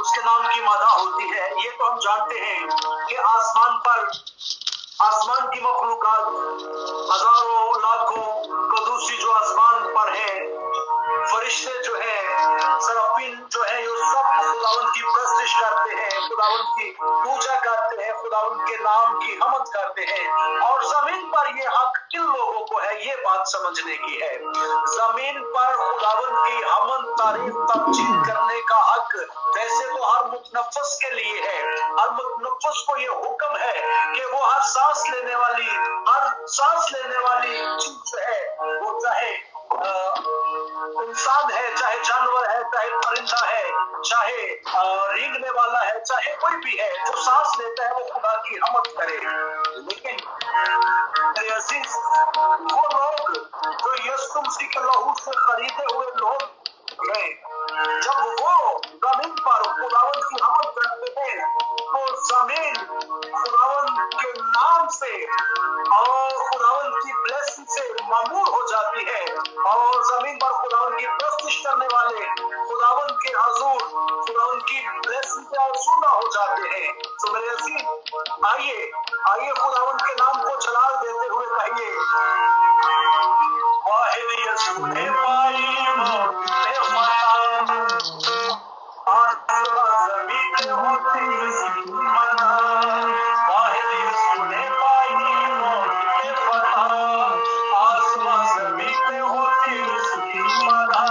उसके नाम की मदा होती है, ये तो हम जानते हैं कि आसमान पर आसमान की मखलूकात हजारों लाखों कदूसी जो आसमान पर है, फरिश्ते जो है, सराफीन जो है, ये सब खुदावंद की प्रस्तिश करते हैं, खुदावंद की पूजा करते हैं, खुदावंद के नाम की हमद करते हैं। और जमीन पर ये हक किन लोगों को है, ये बात समझने की है। जमीन पर खुदावंद की हमद तारीफ तमजीद करने का हक वैसे तो हर मुतनफ़्फ़िस के लिए है, हर मुतनफ़्फ़िस को ये हुक्म है कि वो हर सांस लेने वाली चीज है, वो चाहे इंसान है, चाहे जानवर है, चाहे परिंदा है, चाहे रेंगने वाला है, चाहे कोई भी है, जो सांस लेता है वो खुदा की हमद करे। लेकिन मेरे अजीज, वो लोग जो यीशु मसीह के लहू से खरीदे हुए लोग हैं, जब वो जमीन पर खुदावंद की हमद करते हैं तो जमीन खुदावंद के नाम से और खुदावंद की ब्लेसिंग से ममूर हो जाती है, और जमीन पर खुदावंद की प्रस्तिश करने वाले खुदावंद के हजूर खुदावंद की ब्लेसिंग से आसूदा हो जाते हैं। तो मेरे अजीज, आइए खुदावंद के नाम को जलाल देते हुए कहिए, वाहिद यीशु ने पाई मौत आसमां ज़मीन पे होती इसकी मना, वाहिद यीशु ने पाई मौत आसमां ज़मीन पे होती इसकी मना,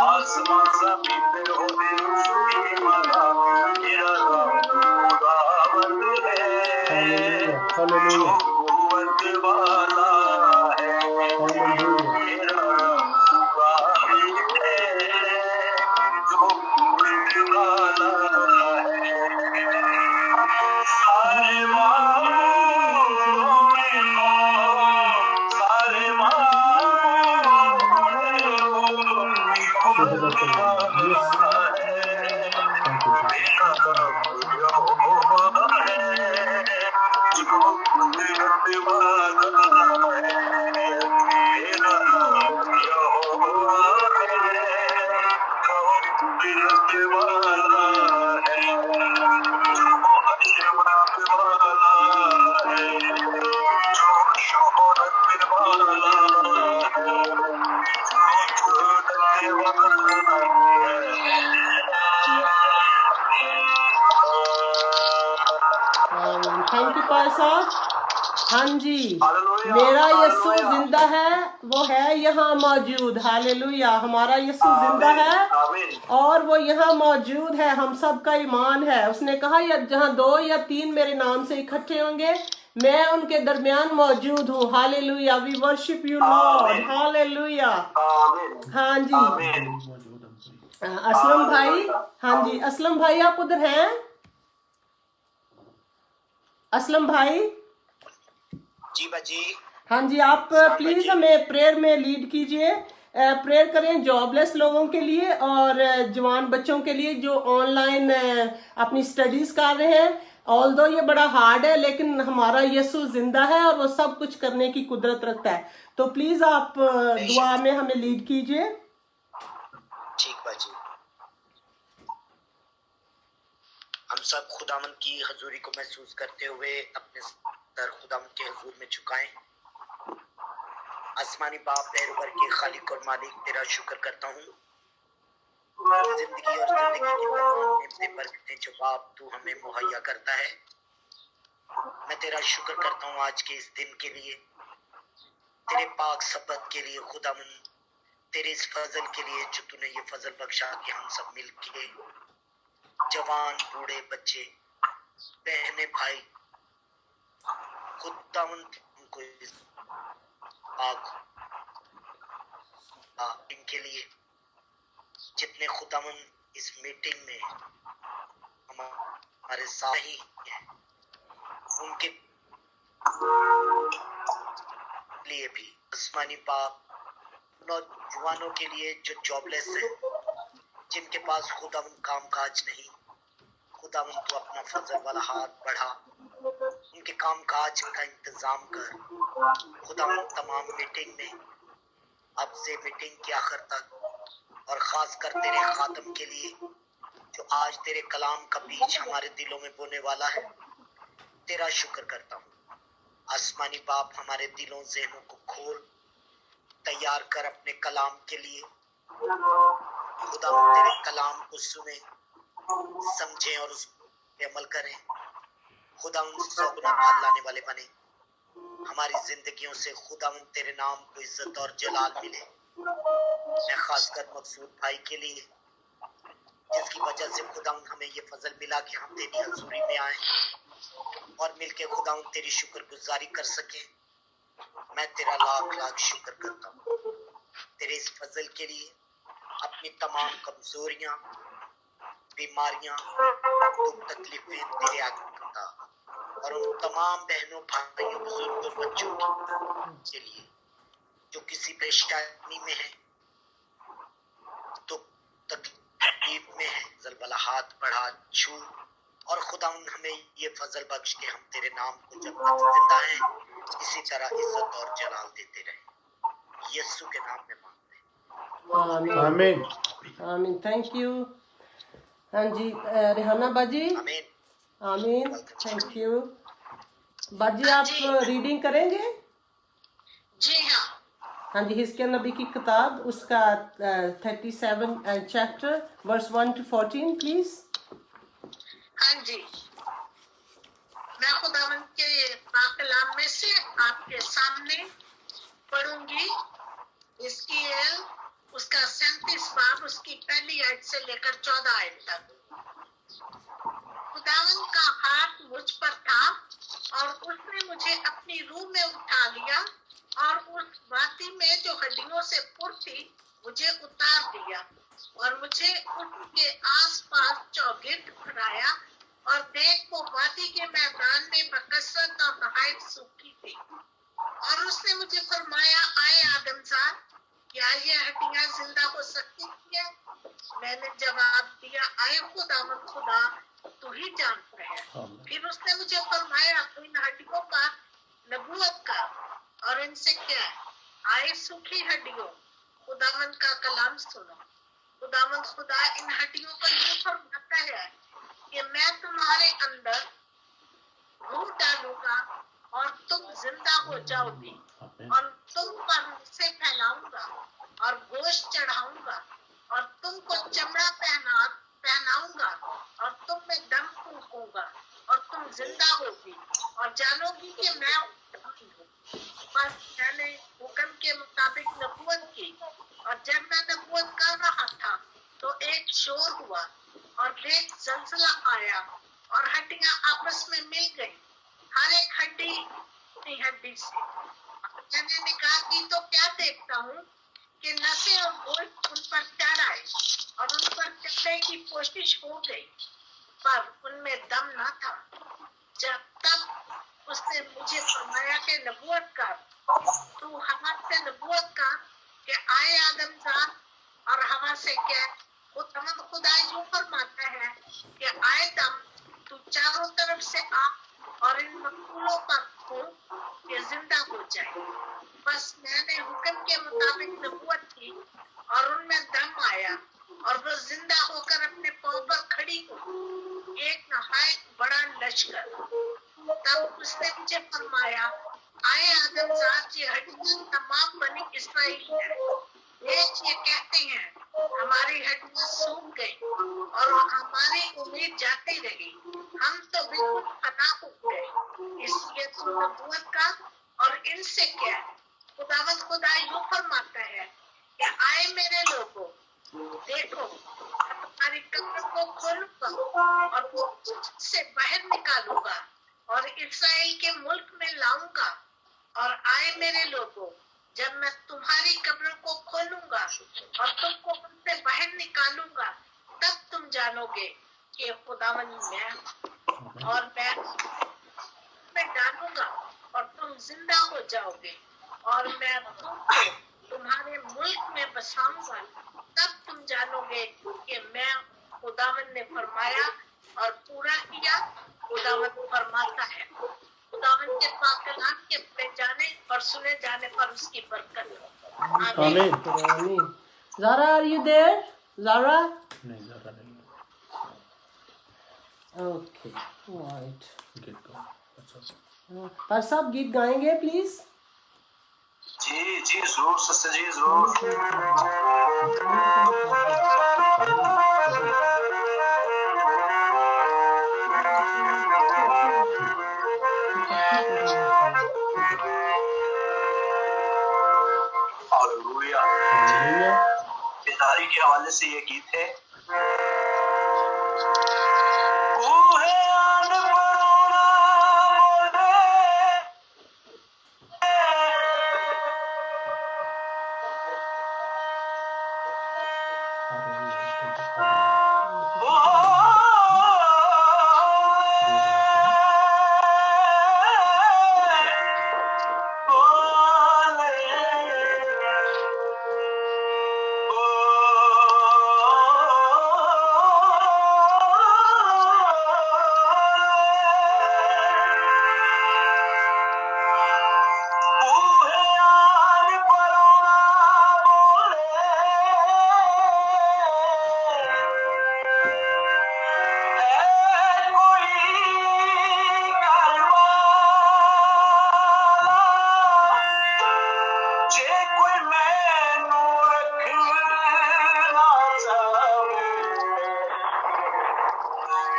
आसमां ज़मीन पे होती इसकी मना, मेरा खुदावंद है जो कुव्वत वाला है, मेरा खुदावंद है जो कुव्वत वाला है। सारे मानों में सारे मानों में कुव्वत वाला है, मेरा यहोवा है जो कुव्वत वाला है, मेरा यहोवा है जो कुव्वत वाला है, जो शोहरत वाला है, जो शोहरत वाला है, जो शोहरत वाला है। थैंक यू पाल साहब। हाँ जी, हालेलुया, मेरा यीशु हालेलुया। जिंदा है, वो है यहाँ मौजूद। हालेलुया, हमारा यीशु जिंदा है आमीन। और वो यहाँ मौजूद है। हम सब का ईमान है। उसने कहा या जहाँ 2 या 3 मेरे नाम से इकट्ठे होंगे, मैं उनके दरमियान मौजूद हूँ। Hallelujah, we worship you Lord. Hallelujah. आमीन। हाँ जी, आमीन। असलम भाई। हाँ जी, असलम भाई आप उधर हैं? असलम भाई, जी बाजी। हाँ जी, आप प्लीज हमें प्रेयर में लीड कीजिए। प्रेयर करें जॉबलेस लोगों के लिए और जवान बच्चों के लिए जो ऑनलाइन अपनी स्टडीज कर रहे हैं। ऑल्दो ये बड़ा हार्ड है, लेकिन हमारा यीशु जिंदा है और वो सब कुछ करने की कुदरत रखता है। तो प्लीज आप दुआ में हमें लीड कीजिए। ठीक बाजी। हम सब खुदावंद की हजूरी को महसूस करते हुए अपने सर खुदावंद के हजूर में झुकाएं। आसमानी बाप पैरवर के खालिक और मालिक, तेरा शुक्र करता हूँ जिंदगी और जिंदगी की तमाम नेमतें बरकतें जो बाप तू हमें मुहैया करता है। मैं तेरा शुक्र करता हूँ आज के इस दिन के लिए, तेरे पाक सबत के लिए खुदावंद, तेरे इस फजल के लिए जो तूने ये फजल बख्शा कि हम सब मिलके जवान बूढ़े बच्चे बहने भाई खुदावंद उनको इस पाक इनके लिए जितने खुदावंद इस मीटिंग में हमारे साथ ही हैं, उनके लिए भी आसमानी बाप नौजवानों के लिए जो जॉबलेस है, जिनके पास खुदावंद काम काज नहीं, खुदावंद तो अपना फजल वाला हाथ बढ़ा, उनके काम काज का इंतजाम कर। खुदावंद तमाम मीटिंग में अब से मीटिंग के आखिर तक और खास कर तेरे खातम के लिए जो आज तेरे कलाम का बीज हमारे दिलों में बोने वाला है, तेरा शुक्र करता हूँ। आसमानी बाप हमारे दिलों ज़हनों को खोल, तैयार कर अपने कलाम के लिए। खुदा तेरे कलाम को सुने, समझें और उस पे अमल करें। खुदा उन सौगुना फल लाने वाले बने हमारी जिंदगियों से। खुदा तेरे नाम को इज्जत और जलाल मिले। मैं खासकर मकसूद भाई के लिए जिसकी वजह से खुदा हमें ये फजल मिला कि हम तेरी हजूरी में आए और मिलके खुदा तेरी शुक्रगुजारी कर सके। मैं तेरा लाख लाख शुक्र करता हूँ तेरे इस फजल के लिए। अपनी तमाम कमजोरियां, बीमारियां, दुख तकलीफें तेरे आगे करता और उन तमाम बहनों भाइयों बुजुर्गों बच्चों के लिए जो किसी परेशानी में है, दुख तकलीफ में है, जलबला हाथ बढ़ा छू और खुदा हमें ये फजल बख्श के हम तेरे नाम को जब तक जिंदा हैं इसी तरह इज्जत और जलाल देते रहे। यीशु के नाम में मांगते हैं, आमीन आमीन। आमीन। Thank you. ہاں جی ریحانہ باجی आमीन। آمین تھینک یو باجی آپ ریڈنگ کریں گے جی ہاں ہاں جی حزقیال نبی کی کتاب اس کا 37 چیپٹر ورس 1 to 14 پلیز ہاں جی میں خداوند کے پاک کلام میں سے آپ کے سامنے پڑھوں گی حزقیال اس کا 37 باب اس کی پہلی آیت سے لے کر 14 آیت تک خداوند کا ہاتھ مجھ پر تھا اور اس نے مجھے اپنی روح میں اٹھا لیا اور اس وادی میں جو ہڈیوں سے پر تھی مجھے اتار دیا اور مجھے اس کے آس پاس چوگرد پھرایا اور دیکھ وہ وادی کے میدان میں بکثرت اور نہایت سوکھی تھی اور اس نے مجھے فرمایا آئے آدمزاد کیا یہ ہڈیاں زندہ ہو سکتی ہیں میں نے جواب دیا آئے خداوند خدا تو ہی جانتا ہے پھر اس نے مجھے فرمایا تو ان ہڈیوں پر نبوت کر اور ان سے کیا آئے سوکھی ہڈیوں خداوند کا کلام سنو خداوند خدا ان ہڈیوں پر یہ فرماتا ہے کہ میں تمہارے اندر روح ڈالوں گا اور تم زندہ ہو جاؤ گے اور تم پر سے پھیلاؤں گا اور گوشت چڑھاؤں گا اور تم کو چمڑا پہناؤں گا اور تم میں دم پھونکوں گا اور تم زندہ ہوگی اور جانو گی کہ میں ہوں بس میں نے حکم کے مطابق نبوت کی اور جب میں نبوت کر رہا تھا تو ایک شور ہوا اور دیکھ زلزلہ آیا اور ہڈیاں آپس میں مل گئی ہر ایک ہڈی اپنی ہڈی سے میں نے نگاہ کی تو کیا دیکھتا ہوں کہ نسیں اور گوشت ان پر چڑھ آئے اور ان پر چڑھنے کی کوشش ہو گئی پر ان میں دم نہ تھا جب تب اس نے مجھے فرمایا کہ نبوت کر تو ہوا سے نبوت کر کہ آئے آدمزاد اور ہوا سے کہہ خدا یوں فرماتا ہے کہ آئے دم تو چاروں طرف سے آ اور ان مقبولوں پر پھونک کہ زندہ ہو جائے بس میں نے حکم کے مطابق نبوت کی اور ان میں دم آیا اور وہ زندہ ہو کر اپنے پاؤں پر کھڑی ہوئی ایک نہایت بڑا لشکر تب اس نے مجھے فرمایا آئے آدمزاد یہ ہڈیاں تمام بنی اسرائیل ہے دیکھ یہ کہتے ہیں ہماری ہڈیاں سوکھ گئی اور ہماری امید جاتی رہی ہم تو بالکل فنا ہو گئے اس لیے تو نبوت کا اور ان سے کیا خداوند خدا یوں فرماتا ہے کہ آئے میرے لوگوں دیکھو میں تمہاری قبر کو کھولوں گا اور وہ سے باہر نکالوں گا اور اسرائیل کے ملک میں لاؤں گا اور آئے میرے لوگوں جب میں تمہاری قبروں کو کھولوں گا اور تم کو ان سے باہر نکالوں گا تب تم جانو گے کہ خداوند میں ہوں اور میں ڈالوں گا اور تم زندہ ہو جاؤ گے اور میں تم کو تمہارے ملک میں بساؤں گا تب تم جانو گے کہ میں خداوند نے فرمایا اور پورا کیا خداوند فرماتا ہے خداوند کے پاک کلام کے پڑھے جانے اور سنے جانے پر اس کی برکت ہو آمین آمین آمین زارا آر یو دیر زارا نہیں زیادہ نہیں اوکے رائٹ گیٹ کو اچھا پر صاحب گیت گائیں گے پلیز جی جی ضرور سسٹر جی ضرور ہاللویا ہاللویا بیداری کے حوالے سے یہ گیت ہے کوہے آن پرونا بولے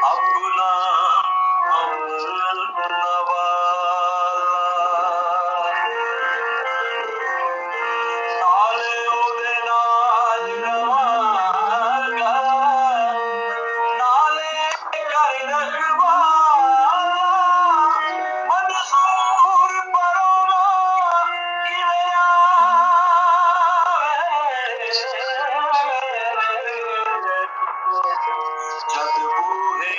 अपना अपना वाला नाले ओदे नाल रवांगा नाले कर रखवाला मंसूर परोला किवे जद बूहे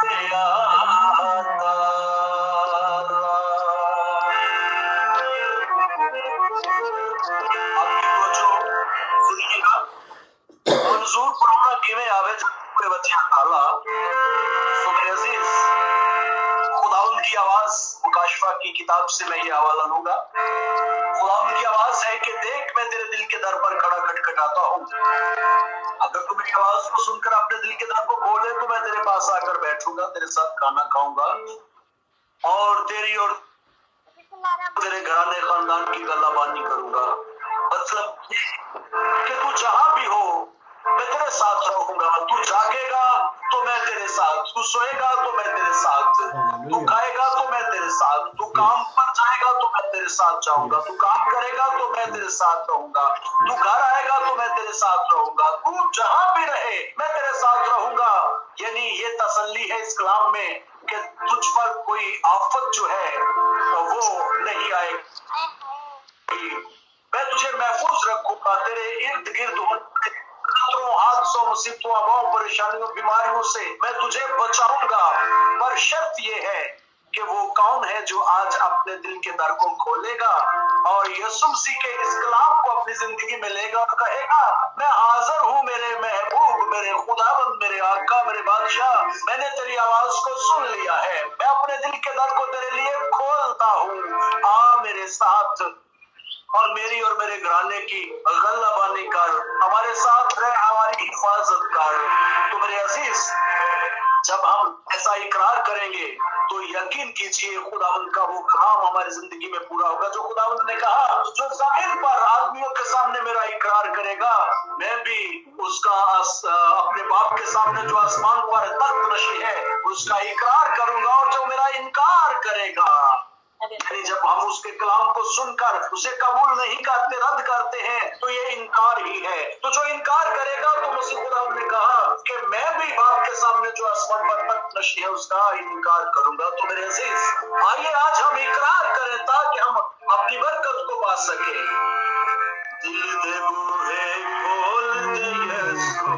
से आता सुनिएगा मंजूर परोला किवे आवे जब कोई बच्चे आला तो मेरे अजीज खुदावंद की आवाज मुकाशफा की किताब से मैं ये हवाला लूंगा। खुदावंद की आवाज है कि देख मैं तेरे दिल के दर पर खड़ा खटखटाता हूँ, अगर तू मेरी आवाज को सुनकर अपने दिल के दर को खोले तो मैं तेरे पास आकर बैठूंगा, तेरे साथ खाना खाऊंगा और तेरी और तेरे घराने खानदान की गल्लाबानी करूंगा। मतलब कि तू जहां भी हो मैं तेरे साथ रहूंगा। तू जागेगा तो मैं तेरे साथ, तू सोएगा तो मैं तेरे साथ, तू खाएगा तो मैं तेरे साथ, तू काम पर जाएगा तो मैं तेरे साथ जाऊंगा, तू काम करेगा तो मैं तेरे साथ रहूंगा, तू घर आएगा तो मैं तेरे साथ रहूंगा, तू जहां भी रहे मैं तेरे साथ रहूंगा। यानी ये तसल्ली है इस कलाम में कि तुझ पर कोई आफत जो है वो नहीं आएगी। मैं तुझे महफूज रखूंगा, तेरे इर्द गिर्द खतरों, हादसों, मुसीबतों, आबाओं, परेशानियों, बीमारियों से मैं तुझे बचाऊंगा। पर शर्त ये है कि वो कौन है जो आज अपने दिल के दर को खोलेगा और यीशु मसीह के इस कलाम को अपनी जिंदगी में लेगा और कहेगा मैं हाजिर हूँ मेरे महबूब, मेरे खुदाबंद, मेरे आका, मेरे बादशाह, मैंने तेरी आवाज को सुन लिया है, मैं अपने दिल के दर को तेरे लिए खोलता हूँ, आ मेरे साथ और मेरी और मेरे घराने की गल्लाबानी कर, हमारे साथ रह, हमारी हिफाजत कर। तो मेरे अजीज जब हम ऐसा इकरार करेंगे तो यकीन कीजिए खुदावंद का वो काम हमारी जिंदगी में पूरा होगा। जो खुदावंद ने कहा जो जमीन पर आदमियों के सामने मेरा इकरार करेगा मैं भी उसका अपने बाप के सामने जो आसमान पर तख्त नशी है उसका इकरार करूंगा। और जो मेरा इनकार करेगा, यानी जब हम उसके कलाम को सुनकर उसे कबूल नहीं करते, रद्द करते हैं, तो ये इनकार ही है। तो जो इनकार करेगा तो मसीह खुदा ने कहा कि मैं भी बाप के सामने जो आसमान पर तख्त नशी है उसका इनकार करूंगा। तो मेरे अजीज आइए आज हम इकरार करें ताकि हम अपनी बरकत को पा सके। दिल दे बूहे खोल दे यीशु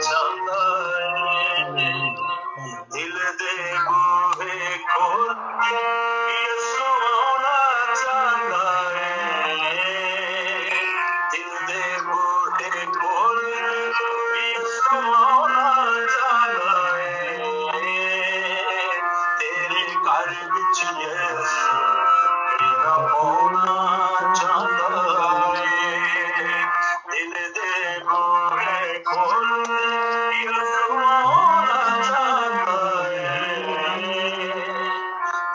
चाहता है, दिल दे बूहे खोल दे यीशु आना चाहता है, दिल दे बूहे खोल दे यीशु आना चाहता है, तेरे घर विच यीशु तेरा होना चाहता है, दिल दे बूहे खोल दे यीशु आना चाहता है,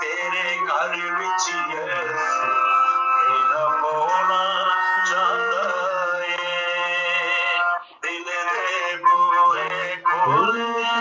तेरे घर विच यीशु तेरा होना चाहता है, दिल दे बूहे खोल दे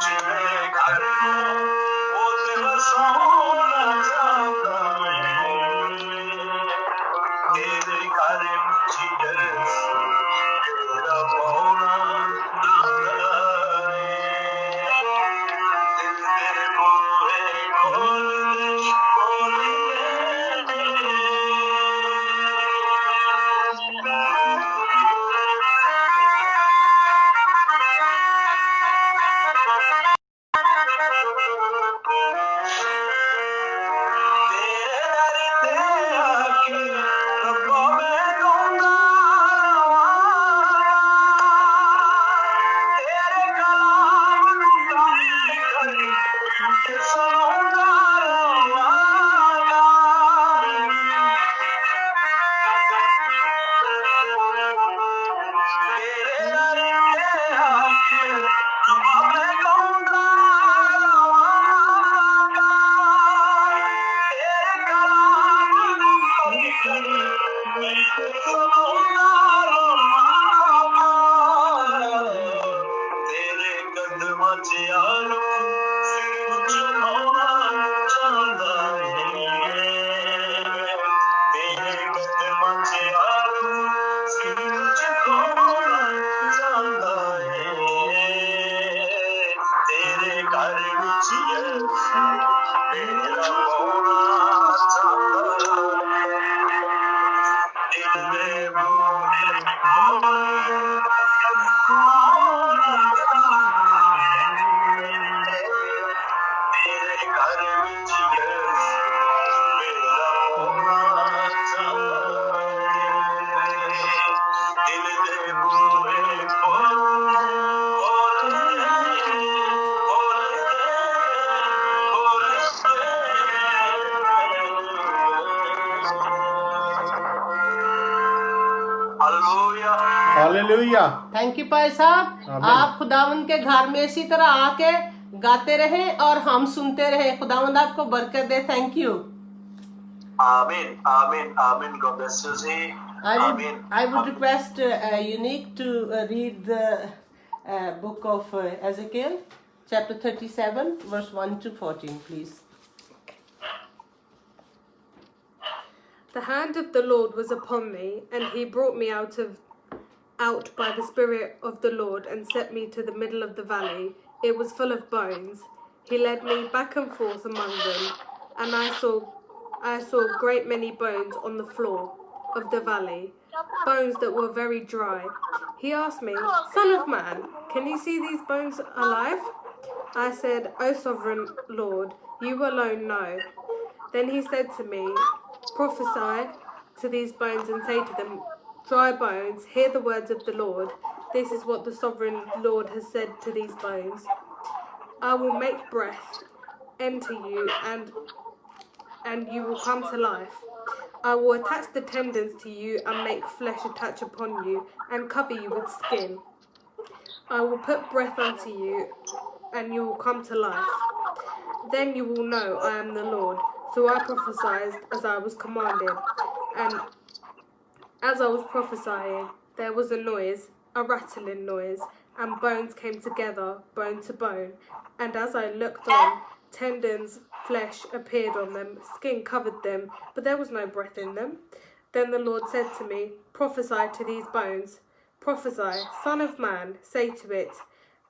तेरे घर वो तेरा सोना चाहता है तेरे घर मुझे तेरा पौना चाहता है दिल तेरे बोले बोल तेरे दर पे आके रब्बा मैं गाऊंगा तेरे कलाम को गाली कर सुनूंगा तेरे दर पे आके रब्बा मैं गाऊंगा तेरे कलाम को गाली कर सुनूंगा तेरे कदमां च आलो सिर झुकाना चाहता है तेरे कदमां च आलो सिर झुकाना चाहता है तेरे घर विच मेरा होना चाहता है दिल में बोले तेरे घर विच मेरा होना चाहता है दिल दे बोले हालेलुया हालेलुया थैंक यू भाई साहब। आमीन। आप खुदावंद के घर में इसी तरह आके गाते रहे और हम सुनते रहे। खुदावंद आपको बरकत दे। Thank you. Amen, amen, amen. God bless you. Say, amen. I would request Unique to read the book of Ezekiel, chapter 37, verse 1 to 14, please. The hand of the Lord was upon me, and he brought me out by the Spirit of the Lord and set me to the middle of the valley. It was full of bones. He led me back and forth among them, and I saw a great many bones on the floor of the valley, bones that were very dry. He asked me, Son of man, can you see these bones alive? I said, O sovereign Lord, you alone know. Then he said to me, Prophesy to these bones and say to them, Dry bones, hear the words of the Lord. This is what the sovereign Lord has said to these bones. I will make breath enter you, and you will come to life. I will attach the tendons to you and make flesh attach upon you and cover you with skin. I will put breath unto you, and you will come to life. Then you will know I am the Lord. So I prophesied as I was commanded, and as I was prophesying, there was a noise, a rattling noise, and bones came together, bone to bone. And as I looked on, tendons, flesh appeared on them, skin covered them, but there was no breath in them. Then the Lord said to me, Prophesy to these bones. Prophesy, Son of man, say to it,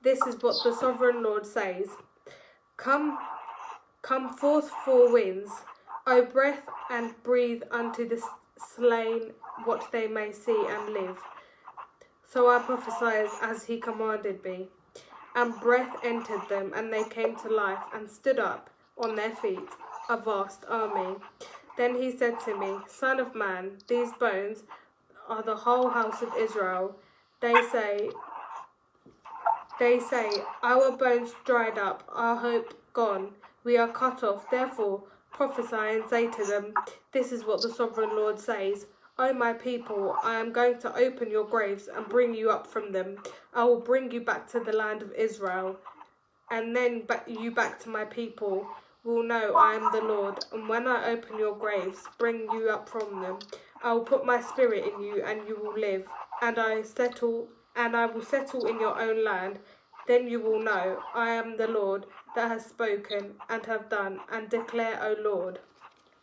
This is what the sovereign Lord says. Come forth four winds, O breath, and breathe unto the slain what they may see and live. So I prophesied as he commanded me, and breath entered them, and they came to life, and stood up on their feet, a vast army. Then he said to me, Son of man, these bones are the whole house of Israel. They say, our bones dried up, our hope gone. We are cut off. Therefore prophesy and say to them, This is what the sovereign Lord says. O my people, I am going to open your graves and bring you up from them. I will bring you back to the land of Israel, and then you back to my people will know I am the Lord. And when I open your graves, bring you up from them, I will put my spirit in you, and you will live. And I will settle in your own land, then you will know I am the Lord that has spoken and have done, and declare, O Lord.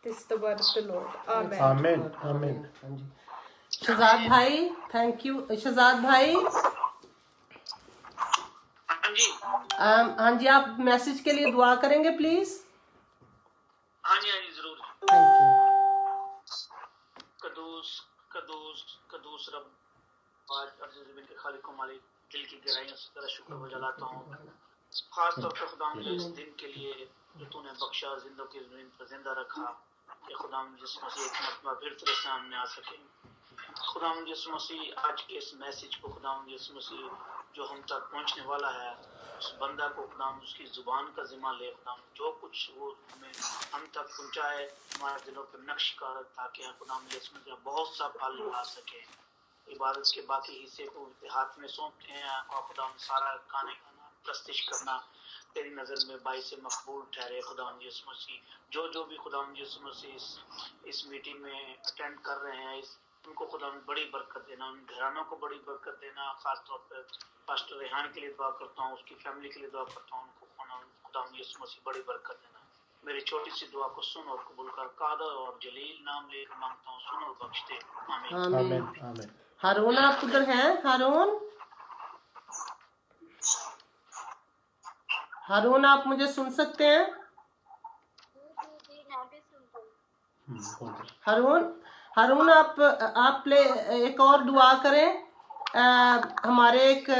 This is the word of the Lord. Amen. آمین آمین. ہاں جی شہزاد بھائی thank you. Shahzad بھائی ہاں جی ہاں جی آپ message کے لیے دعا کریں گے پلیز. ہاں جی ضرور. Thank you. قدوس قدوس قدوس رب آج عرض زمین کے خالق و مالک دل کی گہرائیوں سے تیرا شکر بجالاتا ہوں خاص طور پہ خدا مجھے اس دن کے لیے جو تو نے بخشا زندوں کی زمین پر زندہ رکھا کہ خدا مجھے اس مسیح ایک مرتبہ پھر تیرے سامنے آ سکے. خدا مجھے اس مسیح آج کے اس میسج کو خدا مجھے اس مسیح جو ہم تک پہنچنے والا ہے اس بندہ کو خدا اس کی زبان کا ذمہ لے. خدا جو کچھ وہ ہمیں ہم تک پہنچائے ہمارے دلوں پر نقش کر تاکہ خدا مجھے اس میں بہت سا پھل لا سکے. عبادت کے باقی حصے کو ہاتھ میں سونپتے ہیں اور خدا سارا گانے گانا پرستش کرنا تیری نظر میں باعث مقبول ٹھہرے. خدا یسوع مسیح جو بھی خدا یسوع مسیح اس میٹنگ میں اٹینڈ کر رہے ہیں ان کو خدا بڑی برکت دینا, ان گھرانوں کو بڑی برکت دینا. خاص طور پہ پاسٹر ریحان کے لیے دعا کرتا ہوں, اس کی فیملی کے لیے دعا کرتا ہوں, ان کو خدا یسوع مسیح بڑی برکت دینا. میری چھوٹی سی دعا کو سن اور قبول کر. قادر اور جلیل نام لے کر مانگتا ہوں, سن اور بخش دے. آمین. آمین. آمین. ہارون آپ ادھر ہیں؟ ہارون آپ مجھے سن سکتے ہیں؟ ہارون آپ ایک اور دعا کریں. ہمارے ایک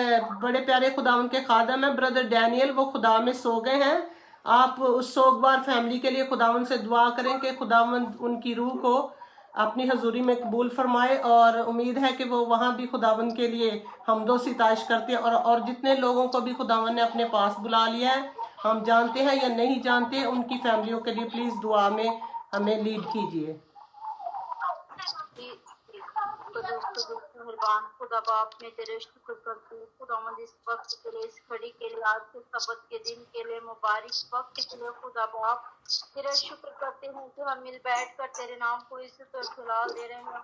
بڑے پیارے خداوند کے خادم ہیں بردر ڈینیل, وہ خدا میں سو گئے ہیں. آپ اس سوگوار فیملی کے لیے خداوند سے دعا کریں کہ خداوند ان کی روح کو اپنی حضوری میں قبول فرمائے, اور امید ہے کہ وہ وہاں بھی خداوند کے لیے حمد و ستائش کرتے ہیں. اور جتنے لوگوں کو بھی خداوند نے اپنے پاس بلا لیا ہے, ہم جانتے ہیں یا نہیں جانتے, ان کی فیملیوں کے لیے پلیز دعا میں ہمیں لیڈ کیجیے. مہربان خدا باپ میں تیرے شکر کرتی ہوں خداوند اس وقت کے لیے, اس گھڑی کے لیے, آج کے سبت کے دن کے لیے, مبارک وقت کے لیے خدا باپ تیرا شکر کرتے ہیں کہ ہم مل بیٹھ کر تیرے نام کو عزت اور جلال دے رہے ہیں.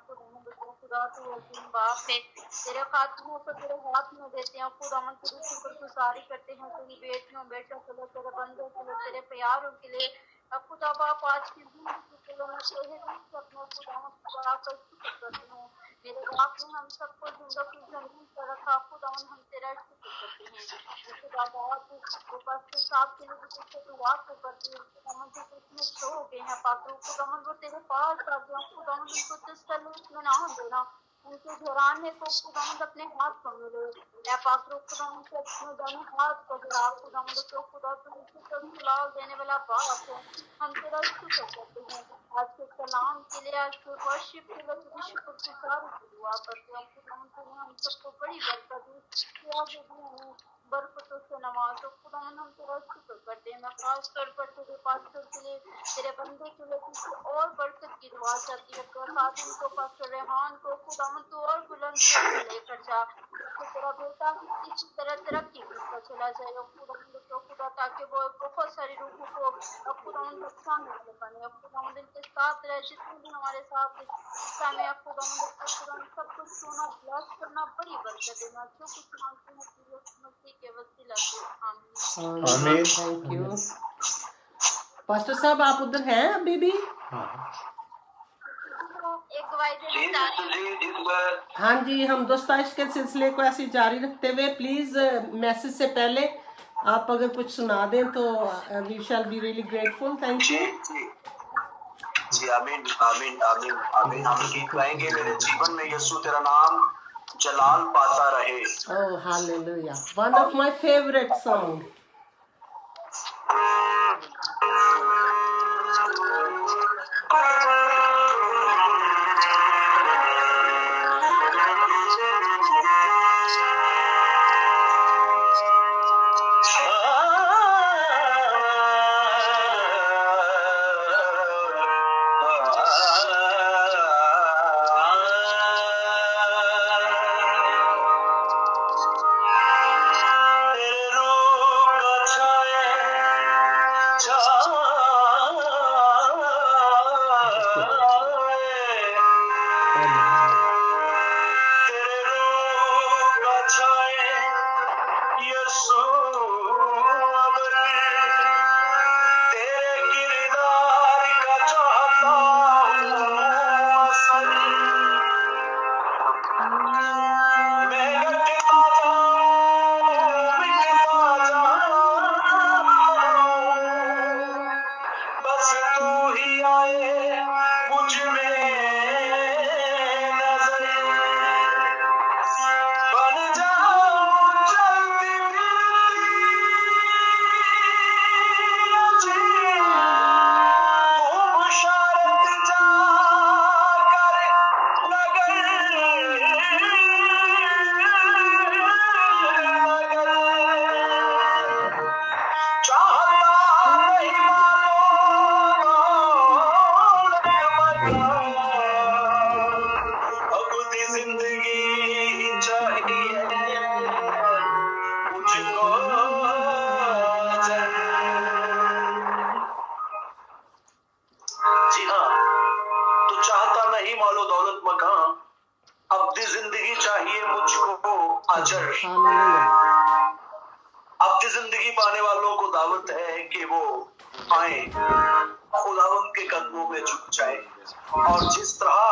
خدا تو یقین باپ ہے, تیرے خاتموں کو تیرے ہاتھ میں دیتے ہیں. خداوند تیری شکر گزاری کرتے ہیں تیری بیٹیوں بیٹوں کے لیے, تیرے بندوں کے لیے, تیرے پیاروں کے لیے. خدا باپ آج کی زندگی کے لیے میں اپنے خداوند خدا کا شکر کرتی ہوں. میرے باپ نے ہم سب کو زندوں کی زمین پر رکھا. خداوند ہم تیرا شکر کرتے ہیں. خدا باپ اوپر سے صاحب کے لیے کچھ دعا کو کرتے ہیں. خداوند جو کچھ میں سو گئے ہیں پاک خداوند وہ تیرے پاس آ گیا. خداوند ان کو تسلی اطمینان دینا, ان کے گھرانے کو خداوند اپنے ہاتھ کو ملے. اے پاک خداوند کے اپنے دونوں ہاتھ کو گرا. خداوند تو خدا تو جلال دینے والا باپ ہے. ہم تیرا شکر کرتے ہیں آج کے کلام کے لیے, آج کے ورشپ کے لیے تیری شکر گزاری کی دعا کرتے ہیں. خداوند تو ہم سب کو بڑی برکت دی, ہمیں برکتوں سے نوازو. خداوند ہم تیرا شکر کرتے ہیں. میں خاص طور پر تیرے پاسٹر کے لیے, تیرے بندے کے لیے کسی اور برکت کی دعا چاہتی ہے. تو خادم کو, پاسٹر ریحان کو خداوند تو اور بلندیوں میں لے کر جا. تیرا بیٹا اسی طرح ترقی کرتا چلا جائے. خداوند تو خدا تاکہ وہ بہت ساری روحوں کو خداوند نقصان نہ بنے. خداوند ان کے ساتھ رہے جتنے بھی ہمارے ساتھ میں. خداوند سب کچھ سونا بلس کرنا بڑی برکت دینا. جو کچھ مانگتے ہیں مسیح کے وسیلہ سے. آمین. Thank you. پاسٹر صاحب آپ ادھر ہیں ابھی بھی؟ ایک گواہی دینا ہاں جی, ہم دوستائش کے سلسلے کو ایسے جاری رکھتے ہوئے پلیز میسج سے پہلے آپ اگر کچھ سنا دیں تو we shall be really grateful. Thank you. جی آمین آمین آمین آمین. ہم گیت گائیں گے میرے جیون میں یسوع تیرا نام جلال پاتا رہے. Oh, hallelujah. One of my favorite songs. چار यसू अब तेरे किरदार का चाहता हूँ असर। मैं घटता जाऊं मिटता जाऊं, बस तू ही आए मुझ में नजर। बन जाऊं चलती फिरती अजीब खूबसूरत जाकर नगर नगर। चाहता नहीं अब दी जिंदगी चाहिए मुझको जी हाँ, तो चाहता नहीं मालो दौलत मकान, अब दी जिंदगी चाहिए मुझको अजर। हालेलुया। अब की जिंदगी पाने वालों को दावत है कि वो आए खुदावंद के कदमों में झुक जाए। और जिस तरह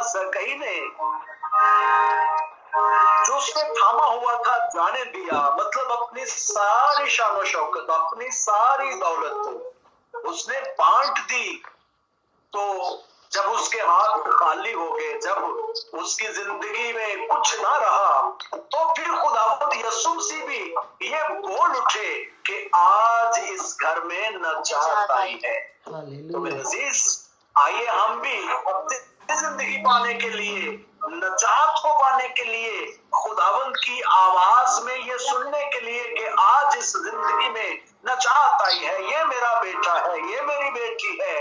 ज़कई ने जो उसने थामा हुआ था जाने दिया, मतलब अपनी सारी शान और शौकत, अपनी सारी दौलत उसने बांट दी। तो जब उसके हाथ खाली हो गए, जब उसकी जिंदगी में कुछ ना रहा, तो फिर खुदावंद यीशु मसीह भी ये बोल उठे कि आज इस घर में नजात आई है। तो हालेलुया। मेरे अजीज, आइए हम भी अपनी जिंदगी पाने के लिए, नजात को पाने के लिए, खुदावंद की आवाज में ये सुनने के लिए कि आज इस जिंदगी में नजात आई है, ये मेरा बेटा है, ये मेरी बेटी है,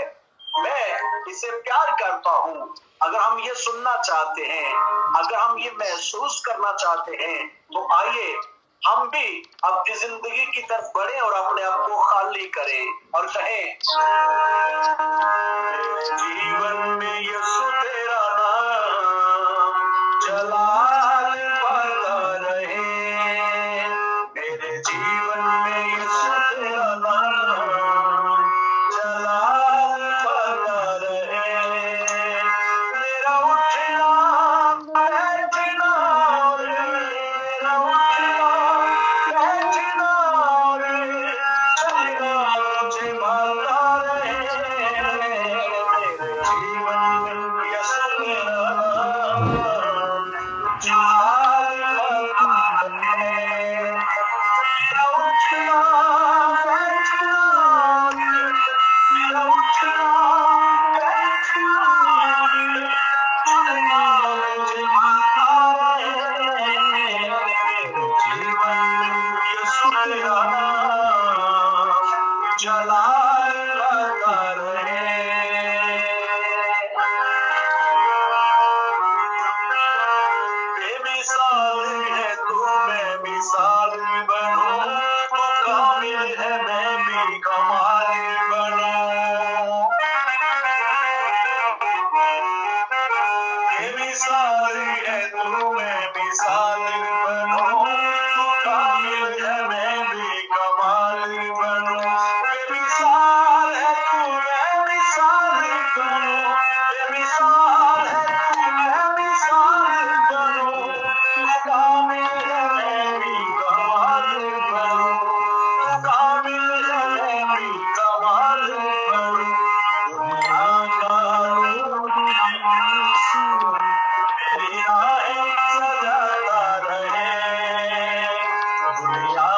मैं इसे प्यार करता हूँ। अगर हम ये सुनना चाहते हैं, अगर हम ये महसूस करना चाहते हैं, तो आइए हम भी अपनी जिंदगी की तरफ बढ़े और अपने आप को खाली करें और कहें, मेरे जीवन में यीशु तेरा नाम जलाल पाता रहे। मेरे जीवन में यीशु तेरा नाम जलाल पाता रहे। मेरा उठना बैठना और मेरा उठना बैठना और चलना मुझे भाता रहे। मेरे जीवन में यीशु तेरा नाम जलाल पाता रहे। मेरा उठना बैठना मेरा उठना बैठना चलना मुझे भाता रहे। मेरे जीवन में यीशु तेरा नाम जलाल पाता रहे। बेमिसाल है तू, मैं मिसाल बनूं, तो कामिल है मैं भी कमाल बनूं। बेमिसाल है तू, मैं मिसाल बनूं, तो कामिल है मैं भी कमाल बनूं। बेमिसाल है तू, मैं मिसाल बनूं, बेमिसाल है तू, मैं मिसाल बनूं, तो कामिल है मैं भी कमाल बनूं, तो कामिल है मैं भी कमाल बनूं। दुनिया का दुनिया है सजाता रहे, दुनिया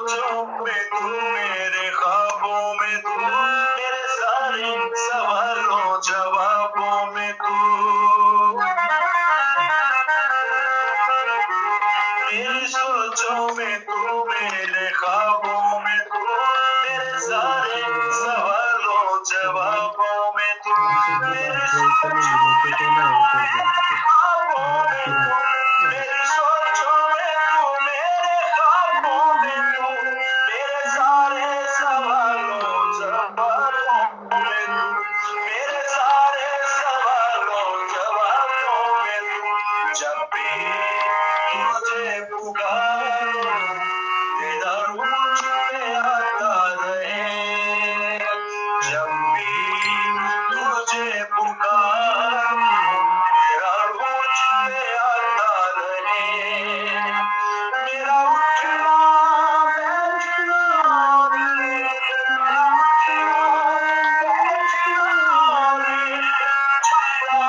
सोचों में तू, मेरे ख्वाबों में तू, मेरे सारे सवालों जवाबों में तू, मेरी सोचों में तू, मेरे ख्वाबों में तू, मेरे सारे सवालों जवाबों में तू, मेरी सोचों में तू, मेरे ख्वाबों में तू, मेरी सोचों में तू, मेरे ख्वाबों में तू, मेरे सारे सवालों जवाबों में तू, मेरे सारे सवालों जवाबों में तू, जब भी मुझे पुकारो तेरा रूप में आता रहे, जब भी मुझे पुकारो तेरा रूप में आता रहे, मेरा उठना बैठना मेरा उठना बैठना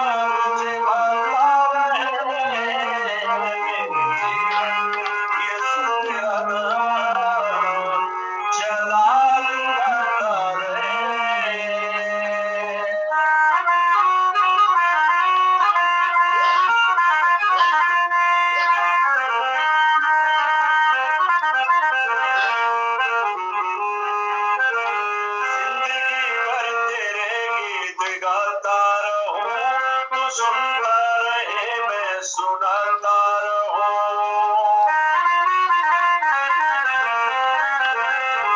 मुझे भाता रहे, ये तेरा नाम जलाल गाता जिंदगी भर तेरे गीत गाता रहूं, तू सुनता रहे मैं सुनाता रहूं,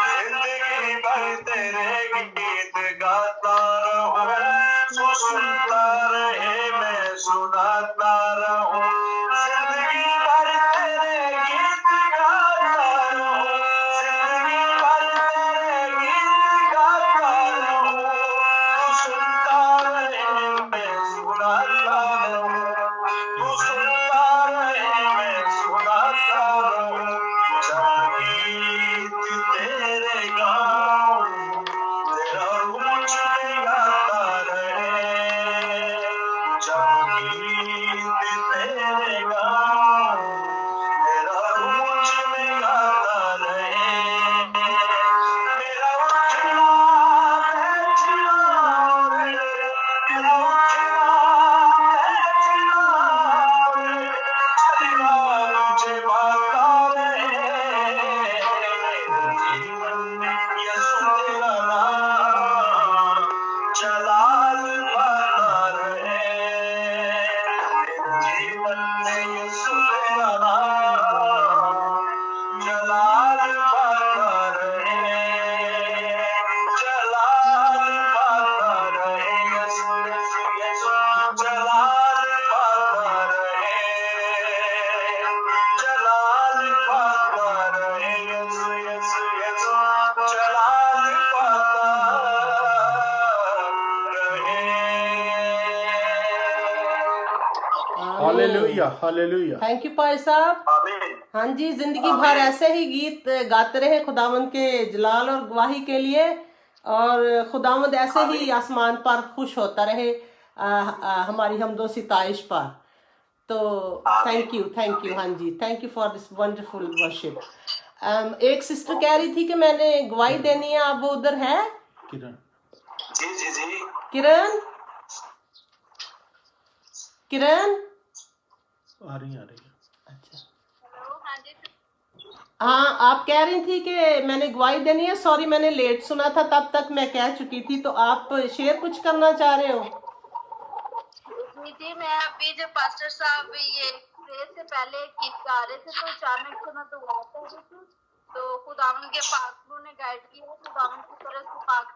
जिंदगी भर तेरे गीत गाता रहूं, तू सुनता रहे मैं सुनाता रहूं, जिंदगी भर तेरे गीत गाता रहूं, जिंदगी भर तेरे गीत गाता रहूं, तू सुनता रहे मैं सुनाता रहूं, तू सुनता रहे मैं सुनाता रहूं, जब गीत तेरे गाऊं तेरा रूप में गाता रहे, जब गीत तेरे गाऊं तेरा रूप में गाता रहे, मेरा उठना बैठना मेरा उठना बैठना चलना मुझे भाता रहे, जीवन में यीशु तेरा नाम जलाल गाता रहे, जीवन में यीशु तेरा नाम जलाल गाता रहे, जलाल गाता रहे, यीशु यीशु यीशु जलाल गाता रहे, जलाल गाता रहे, यीशु यीशु यीशु जलाल गाता रहे। Hallelujah hallelujah. थैंक यू पाई साहब। आमीन। हाँ जी, जिंदगी भर ऐसे ही गीत गाते रहे खुदावंद के जलाल और गवाही के लिए, और खुदावंद ऐसे ही आसमान पर खुश होता रहे हमारी हमदो सिताइश पर। तो थैंक यू हाँ जी, thank you for this wonderful worship. एक सिस्टर कह रही थी कि मैंने गवाही देनी है, अब वो उधर है? किरण जी जी जी किरण किरण आ रही है। अच्छा हेलो, हाँ जी। हाँ, आप कह रही थी कि मैंने गवाही देनी है। सॉरी, मैंने लेट सुना था, तब तक मैं कह चुकी थी। तो आप शेयर कुछ करना चाह रहे हो? जी, मैं अभी जब पास्टर साहब ये प्रेयर से पहले गीत गा रहे थे तो अचानक से मैं दुआ कर रही थी, तो खुदावन के पाक ने गाइड किया, खुदावन की तरफ से पाक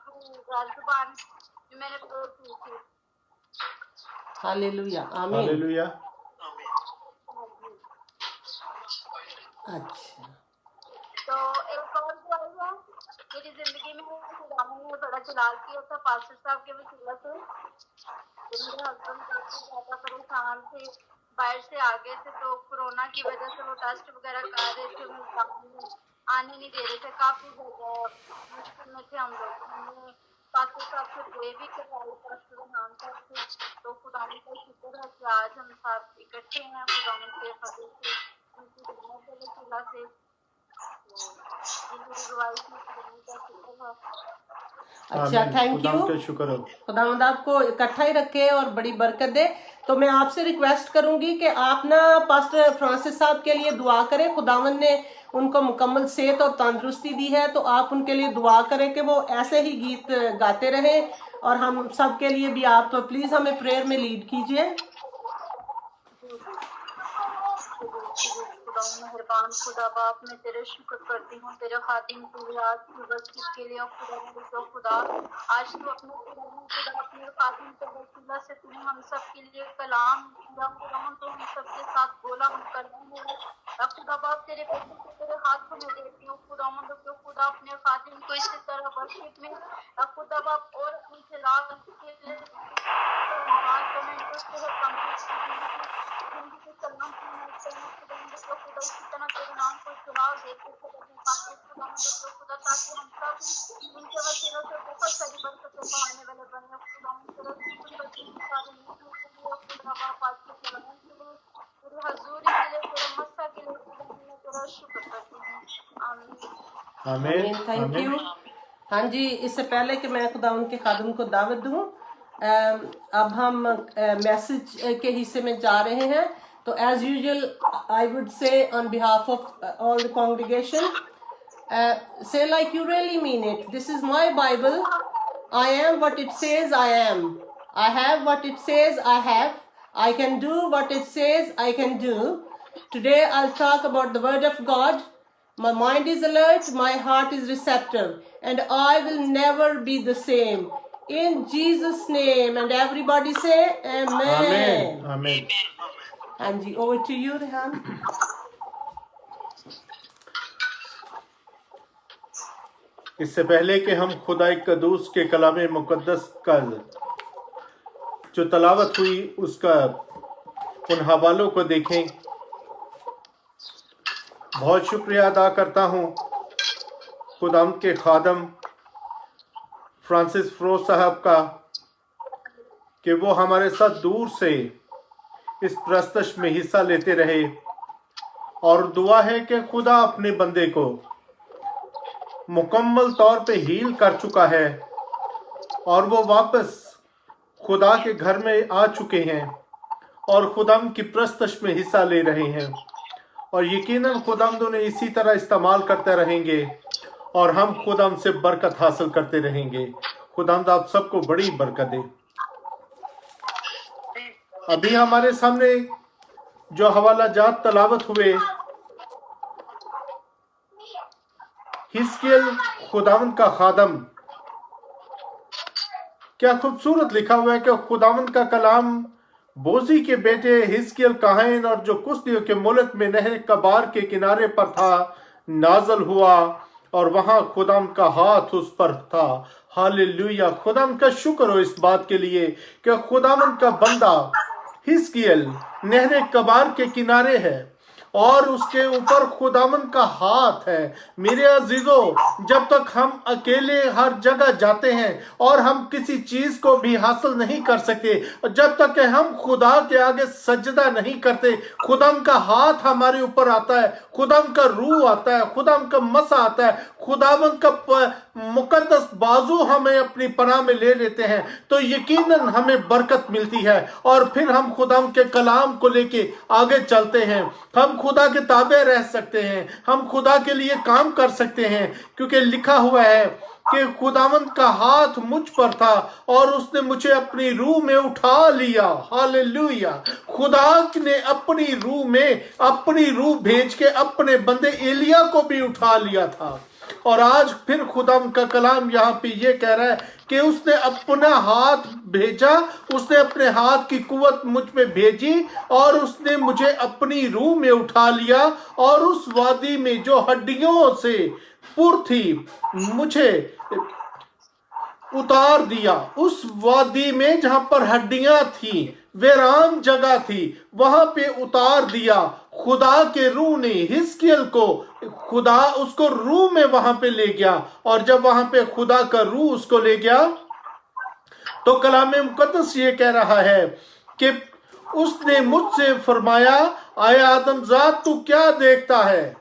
जुबान मैंने प्रेयर की थी। हालेलुया, आमीन। हालेलुया। अच्छा, तो एक और गवाही है, मेरी जिंदगी में खुदावन ने बड़ा जलाल किया था पास्टर साहब के वसीला से। मेरे हस्बैंड काफी ज्यादा परेशान थे, बाहर से आ गए थे, तो कोरोना की वजह से वो टेस्ट वगैरह कर रहे थे, वो आने नहीं दे रहे थे, काफी ज्यादा मुश्किल में थे हम लोग। हमने पास्टर साहब से प्रे भी करवाई, पास्टर नाम साहब से। तो खुदावन का शुक्र है कि आज हम सब इकट्ठे हैं खुदावन के फजल से, उनकी दुआओं के वसीला से। तो तेरी गवाही में खुदावन का शुक्र है। अच्छा, आमीन। थैंक खुदाम यू। का शुक्र हो। खुदावंद आपको इकट्ठा ही रखे और बड़ी बरकत दे। तो मैं आपसे रिक्वेस्ट करूंगी कि आप ना पास्टर फ्रांसिस साहब के लिए दुआ करें। खुदावंद ने उनको मुकम्मल सेहत और तंदुरुस्ती दी है, तो आप उनके लिए दुआ करें कि वो ऐसे ही गीत गाते रहें। और हम सब के लिए भी आप तो प्लीज़ हमें प्रेयर में लीड कीजिए। खुदा मेहरबान खुदा बाप, मैं तेरे शुक्र करती हूँ तेरे खातिम की आज की वसीयत के लिए। खुदा तो खुदा आज तू अपने खुदा अपने खातिम के वसीला से तूने हम सब के लिए कलाम किया। खुदा तो हम सबके साथ बोला, हम कलाम है खुदा बाप तेरे बेटे को तेरे हाथ में देती हूँ। खुदा तो खुदा अपने खातिम को इसी तरह वसीयत में खुदा बाप और अपनी खिलाफ के लिए खुदा इसी तरह तेरे नाम को चुनाव देते खुदा ताकि हम सब उनके वसीलों से बहुत सारी बरकतें पाने वाले बने। खुदा खुदा बाप आज के कलाम के लिए तेरी हजूरी के लिए तेरे मस्सा के लिए मैं तेरा शुक्र करती हूँ। आमीन। आमीन। थैंक आमीन। यू। हाँ जी, इससे पहले कि मैं खुदा उनके खादम को दावत दूँ, अब हम मैसेज के हिस्से में जा रहे हैं। तो as usual I would say on behalf of all the congregation, say like you really mean it. This is my Bible. I am what it says I am. I have what it says I have. I can do what it says I can do. Today I'll talk about the Word of God. My mind is alert, my heart is receptive, and I will never be the same. In Jesus' name. And everybody say Amen. आमीन। आमीन। And over to you, Rehan. इससे पहले कि हम खुदा कदूस के कलाम मुकद्दस का जो तलावत हुई उसका उन हवालों को देखें, बहुत शुक्रिया अदा करता हूँ खुदाम के खादम फ्रांसिस फ्रोज साहब का कि वो हमारे साथ दूर से इस प्रस्तश में हिस्सा लेते रहे। और दुआ है कि खुदा अपने बंदे को मुकम्मल तौर पे हील कर चुका है और वो वापस खुदा के घर में आ चुके हैं और खुदाम की प्रस्तश में हिस्सा ले रहे हैं। और यकीनन खुदाम उन्हें इसी तरह इस्तेमाल करते रहेंगे और हम खुदाम से बरकत हासिल करते रहेंगे। खुदाम आप सबको बड़ी बरकत दे। अभी हमारे सामने जो हवाला जात तलावत हुए, हिस्कियल खुदावंद का खादम, क्या खूबसूरत लिखा हुआ है कि खुदावंद का कलाम बोजी के बेटे हिस्कियल काहिन और जो कुश्तियों के मुल्क में नहर कबार के किनारे पर था नाजल हुआ और वहां खुदावंद का हाथ उस पर था। हालेलुया। खुदावंद का शुक्र हो इस बात के लिए कि खुदावंद का बंदा हिस्कियल नहर कबार के किनारे है और उसके ऊपर खुदावंद का हाथ है। मेरे अजीजों, जब तक हम अकेले हर जगह जाते हैं और हम किसी चीज को भी हासिल नहीं कर सकते, जब तक कि हम खुदा के आगे सजदा नहीं करते, खुदावंद का हाथ हमारे ऊपर आता है, खुदावंद का रूह आता है, खुदावंद का मसा आता है, खुदावंद का मुकद्दस बाजू हमें अपनी पनाह में ले लेते हैं, तो यकीनन हमें बरकत मिलती है। और फिर हम खुदावंद के कलाम को लेके आगे चलते हैं। हम खुदा के ताबे रह सकते हैं, हम खुदा के लिए काम कर सकते हैं, क्योंकि लिखा हुआ है कि खुदावंद का हाथ मुझ पर था और उसने मुझे अपनी रूह में उठा लिया। हालेलुया। खुदा ने अपनी रूह भेज के अपने बंदे एलिया को भी उठा लिया था। और आज फिर खुदाम का कलाम यहाँ पे ये कह रहा है कि उसने अपना हाथ भेजा, उसने अपने हाथ की कुव्वत मुझ में भेजी और उसने मुझे अपनी रूह में उठा लिया और उस वादी में जो हड्डियों से पुर थी मुझे उतार दिया। उस वादी में जहां पर हड्डियां थी, वीरान जगह थी, वहां पे उतार दिया। खुदा के रूह ने हिस्कियल को, खुदा उसको रूह में वहां पे ले गया और जब वहां पे खुदा का रूह उसको ले गया तो कलाम मुकद्दस ये कह रहा है कि उसने मुझसे फरमाया, आया आदमजाद तू क्या देखता है?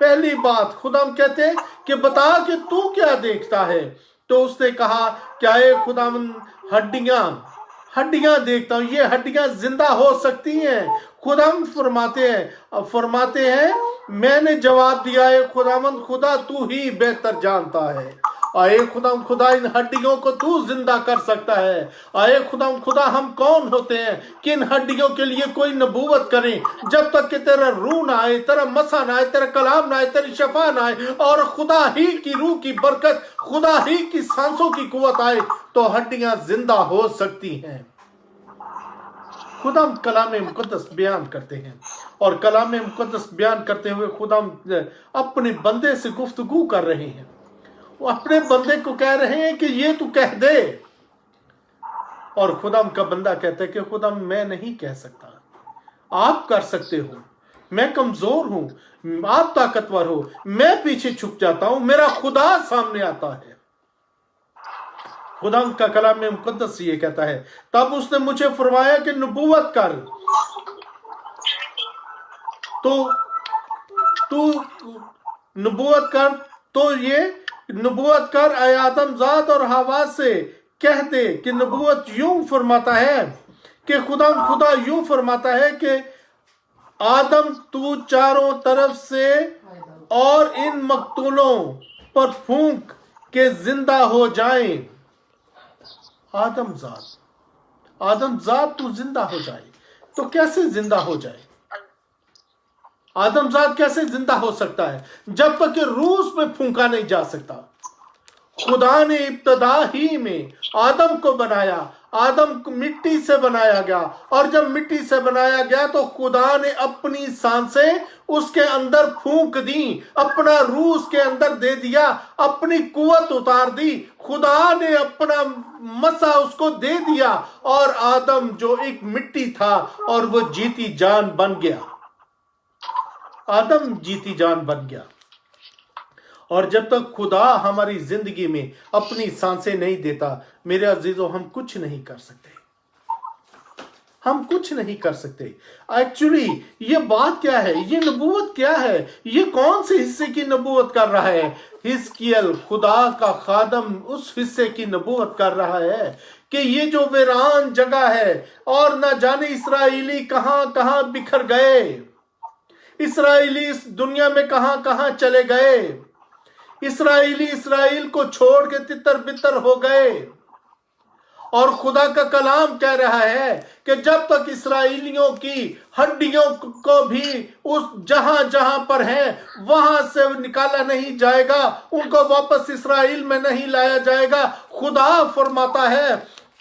पहली बात खुदाम कहते हैं कि बता कि तू क्या देखता है। तो उसने कहा क्या है खुदाम, हड्डियां देखता हूं। ये हड्डियां जिंदा हो सकती हैं? खुदाम फरमाते हैं मैंने जवाब दिया है खुदावंद खुदा तू ही बेहतर जानता है। आए खुदा इन हड्डियों को तू जिंदा कर सकता है। आए खुदा हम कौन होते हैं कि इन हड्डियों के लिए कोई नबूवत करें? जब तक कि तेरा रूह ना आए, तेरा मसा ना आए, तेरा कलाम ना आए, तेरी शफा ना आए और खुदा ही की रूह की बरकत, खुदा ही की सांसों की कुव्वत आए तो हड्डियां जिंदा हो सकती हैं। खुदा कलाम मुकद्दस बयान करते हैं और कलाम मुकद्दस बयान करते हुए खुदा अपने बंदे से गुफ्तगू कर रहे हैं। वो अपने बंदे को कह रहे हैं कि ये तू कह दे, और खुदा का बंदा कहता है कि खुदा मैं नहीं कह सकता, आप कर सकते हो, मैं कमजोर हूं, आप ताकतवर हो, मैं पीछे छुप जाता हूं, मेरा खुदा सामने आता है। खुदा का कलाम में मुकद्दस ये कहता है तब उसने मुझे फरमाया कि नबूवत कर, तो तू नबूवत कर, तो ये नबूवत कर ऐ आदमजाद और हवा से कह दे कि नबूवत यूं फरमाता है कि खुदा यूं फरमाता है कि आदम तू चारों तरफ से और इन मकतूलों पर फूंक के जिंदा हो जाए। आदमजाद तू जिंदा हो जाए। तो कैसे जिंदा हो जाए? आदमजाद कैसे जिंदा हो सकता है जब तक कि रूस में फूंका नहीं जा सकता? खुदा ने इब्तदा ही में आदम को बनाया, आदम को मिट्टी से बनाया गया, और जब मिट्टी से बनाया गया तो खुदा ने अपनी सांसें उसके अंदर फूंक दी, अपना रूह उसके अंदर दे दिया, अपनी कुव्वत उतार दी, खुदा ने अपना मसा उसको दे दिया और आदम जो एक मिट्टी था और वो जीती जान बन गया। आदम जीती जान बन गया। और जब तक खुदा हमारी जिंदगी में अपनी सांसें नहीं देता, मेरे अजीजों, हम कुछ नहीं कर सकते, हम कुछ नहीं कर सकते। एक्चुअली ये बात क्या है, ये नबूवत क्या है, ये कौन से हिस्से की नबूवत कर रहा है? हिजकिय्याल खुदा का खादम उस हिस्से की नबूवत कर रहा है कि ये जो वीरान जगह है और न जाने इस्राएली कहां कहां बिखर गए, इस्राएली इस दुनिया में कहां कहां चले गए, इस्राएली इस्राएल को छोड़ के तितर बितर हो गए। और खुदा का कलाम कह रहा है कि जब तक इस्राएलियों की हड्डियों को भी उस जहां जहां पर हैं वहां से निकाला नहीं जाएगा, उनको वापस इस्राएल में नहीं लाया जाएगा। खुदा फरमाता है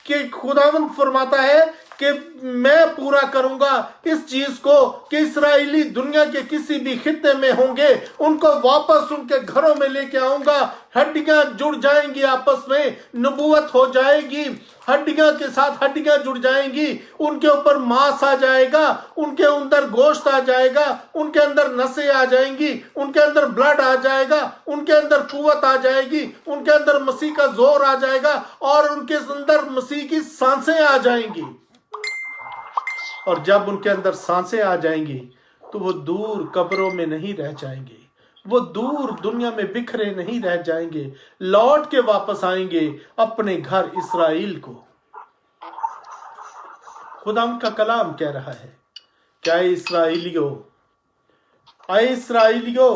कि खुदावंद फरमाता है कि मैं पूरा करूंगा इस चीज को कि इस्राएली दुनिया के किसी भी खित्ते में होंगे, उनको वापस उनके घरों में लेके आऊंगा। हड्डियां जुड़ जाएंगी, आपस में नबूवत हो जाएगी, हड्डियां के साथ हड्डियां जुड़ जाएंगी, उनके ऊपर मांस आ जाएगा, उनके अंदर गोश्त आ जाएगा, उनके अंदर नसें आ जाएंगी, उनके अंदर ब्लड आ जाएगा, उनके अंदर कुव्वत आ जाएगी, उनके अंदर मसीह का जोर आ जाएगा और उनके अंदर मसीह की सांसें आ जाएंगी। और जब उनके अंदर सांसें आ जाएंगी तो वो दूर कब्रों में नहीं रह जाएंगे, वो दूर दुनिया में बिखरे नहीं रह जाएंगे, लौट के वापस आएंगे अपने घर इस्राएल को। खुदा का कलाम कह रहा है, क्या इस्राएलियों, आए इस्राएलियों,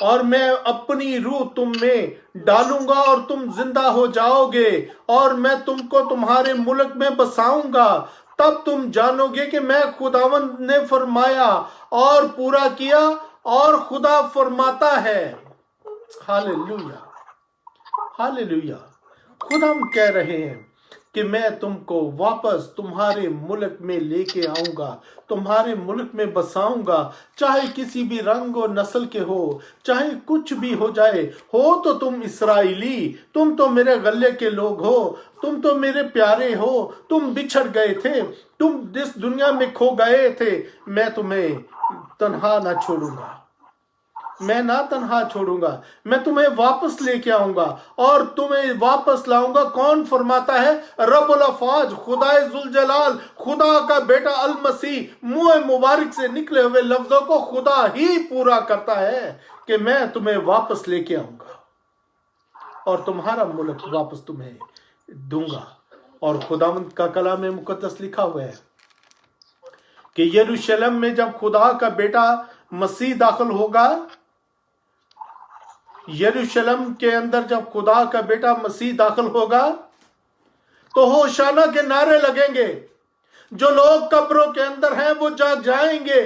और मैं अपनी रूह तुम में डालूंगा और तुम जिंदा हो जाओगे और मैं तुमको तुम्हारे मुल्क में बसाऊंगा। तब तुम जानोगे कि मैं खुदावंद ने फरमाया और पूरा किया और खुदा फरमाता है। Hallelujah, hallelujah. खुदा हम कह रहे हैं कि मैं तुमको वापस तुम्हारे मुल्क में लेके आऊंगा, तुम्हारे मुल्क में बसाऊंगा, चाहे किसी भी रंग और नस्ल के हो, चाहे कुछ भी हो जाए, हो तो तुम इस्राएली, तुम तो मेरे गले के लोग हो, तुम तो मेरे प्यारे हो, तुम बिछड़ गए थे, तुम इस दुनिया में खो गए थे, मैं तुम्हें तन्हा ना छोड़ूंगा, मैं ना तन्हा छोड़ूंगा, मैं तुम्हें वापस लेके आऊंगा और तुम्हें वापस लाऊंगा। कौन फरमाता है? रब्बुल अफवाज, खुदाए जुल जलाल, खुदा का बेटा अल मसीह मुंह मुबारक से निकले हुए लफ्जों को खुदा ही पूरा करता है। कि मैं तुम्हें वापस लेके आऊंगा और तुम्हारा मुल्क वापस तुम्हें दूंगा। और खुदावंद का कलाम में मुकद्दस लिखा हुआ है कि यरूशलेम में जब खुदा का बेटा मसीह दाखिल होगा, यरूशलेम के अंदर जब खुदा का बेटा मसीह दाखिल होगा तो होशाना के नारे लगेंगे। जो लोग कब्रों के अंदर हैं वो जाग जाएंगे,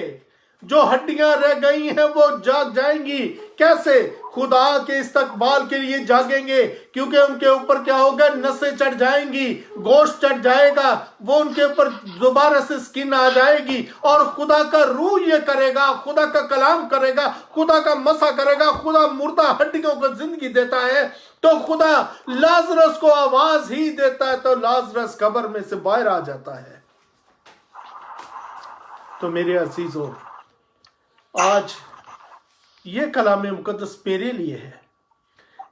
जो हड्डियां रह गई हैं वो जाग जाएंगी। कैसे? खुदा के इस्तकबाल के लिए जागेंगे, क्योंकि उनके ऊपर क्या होगा? नसें चढ़ जाएंगी, गोश्त चढ़ जाएगा, वो उनके ऊपर दोबारा से स्किन आ जाएगी और खुदा का रूह ये करेगा, खुदा का कलाम करेगा, खुदा का मसा करेगा। खुदा मुर्दा हड्डियों को जिंदगी देता है, तो खुदा लाजरस को आवाज ही देता है तो लाजरस कब्र में से बाहर आ जाता है। तो मेरे अजीजों, आज ये कलाम मुकद्दस मेरे लिए है।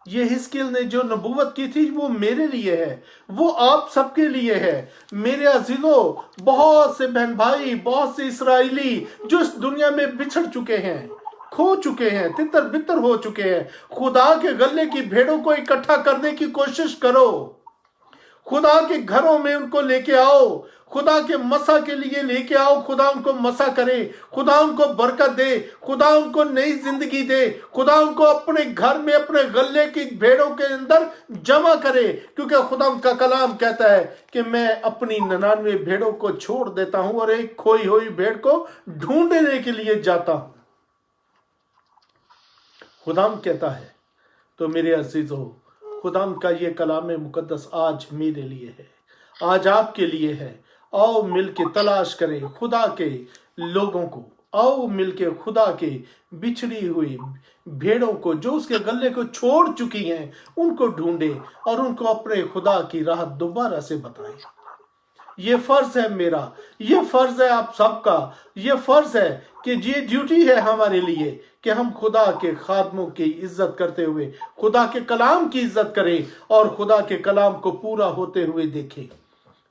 ये हिजकिय्याह ने जो नबूवत की थी वो मेरे लिए है, वो आप सबके लिए है। मेरे अजीजों, बहुत से बहन भाई, बहुत से इसराइली जो इस दुनिया में बिछड़ चुके हैं, खो चुके हैं, तितर बितर हो चुके हैं। खुदा के गले की भेड़ों को इकट्ठा करने की कोशिश करो, खुदा के घरों में उनको लेके आओ, खुदा के मसा के लिए लेके आओ। खुदा उनको मसा करे, खुदा उनको बरकत दे, खुदा उनको नई जिंदगी दे, खुदा उनको अपने घर में अपने गले की भेड़ों के अंदर जमा करे। क्योंकि खुदा का कलाम कहता है कि मैं अपनी 99 भेड़ों को छोड़ देता हूं और एक खोई हुई भेड़ को ढूंढने के लिए जाता हूं, खुदा कहता है। तो मेरे अजीजों, खुदा का ये कलाम मुकद्दस आज मेरे लिए है, आज आपके लिए है। आओ मिलके तलाश करें खुदा के लोगों को, आओ मिलके खुदा के बिछड़ी हुई भेड़ों को जो उसके गले को छोड़ चुकी हैं उनको ढूंढे और उनको अपने खुदा की राह दोबारा से बताएं। ये फर्ज है मेरा, ये फर्ज है आप सबका, ये फर्ज है कि ये ड्यूटी है हमारे लिए कि हम खुदा के खादमों की इज्जत करते हुए खुदा के कलाम की इज्जत करें और खुदा के कलाम को पूरा होते हुए देखें,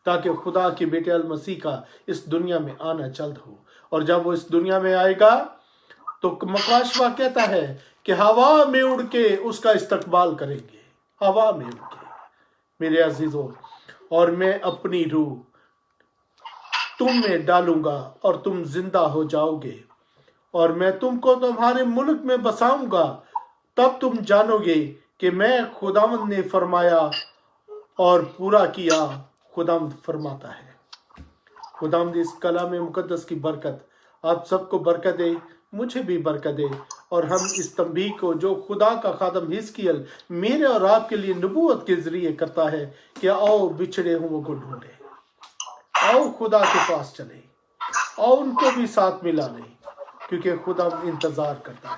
ताकि खुदा के बेटे अल मसीह का इस दुनिया में आना जल्द हो। और जब वो इस दुनिया में आएगा तो मकाशवा कहता है कि हवा में उड़ के उसका इस्तकबाल करेंगे, हवा में उड़ के। मेरे अजीजों, और मैं अपनी रूह तुम में डालूंगा और तुम जिंदा हो जाओगे और मैं तुमको तुम्हारे मुल्क में बसाऊंगा। तब तुम जानोगे कि मैं खुदावंद ने फरमाया और पूरा किया, खुदावंद फरमाता है। खुदावंद इस कलाम मुकद्दस की बरकत आप सबको बरकत दे, मुझे भी बरकत दे। और हम इस तंबीह को जो खुदा का खादम हिजकिय्याह मेरे और आपके लिए नबूवत के जरिए करता है कि आओ बिछड़े हुओं को ढूंढे, आओ खुदा के पास चले, आओ उनको भी साथ मिला लें, क्योंकि खुदा इंतजार करता है।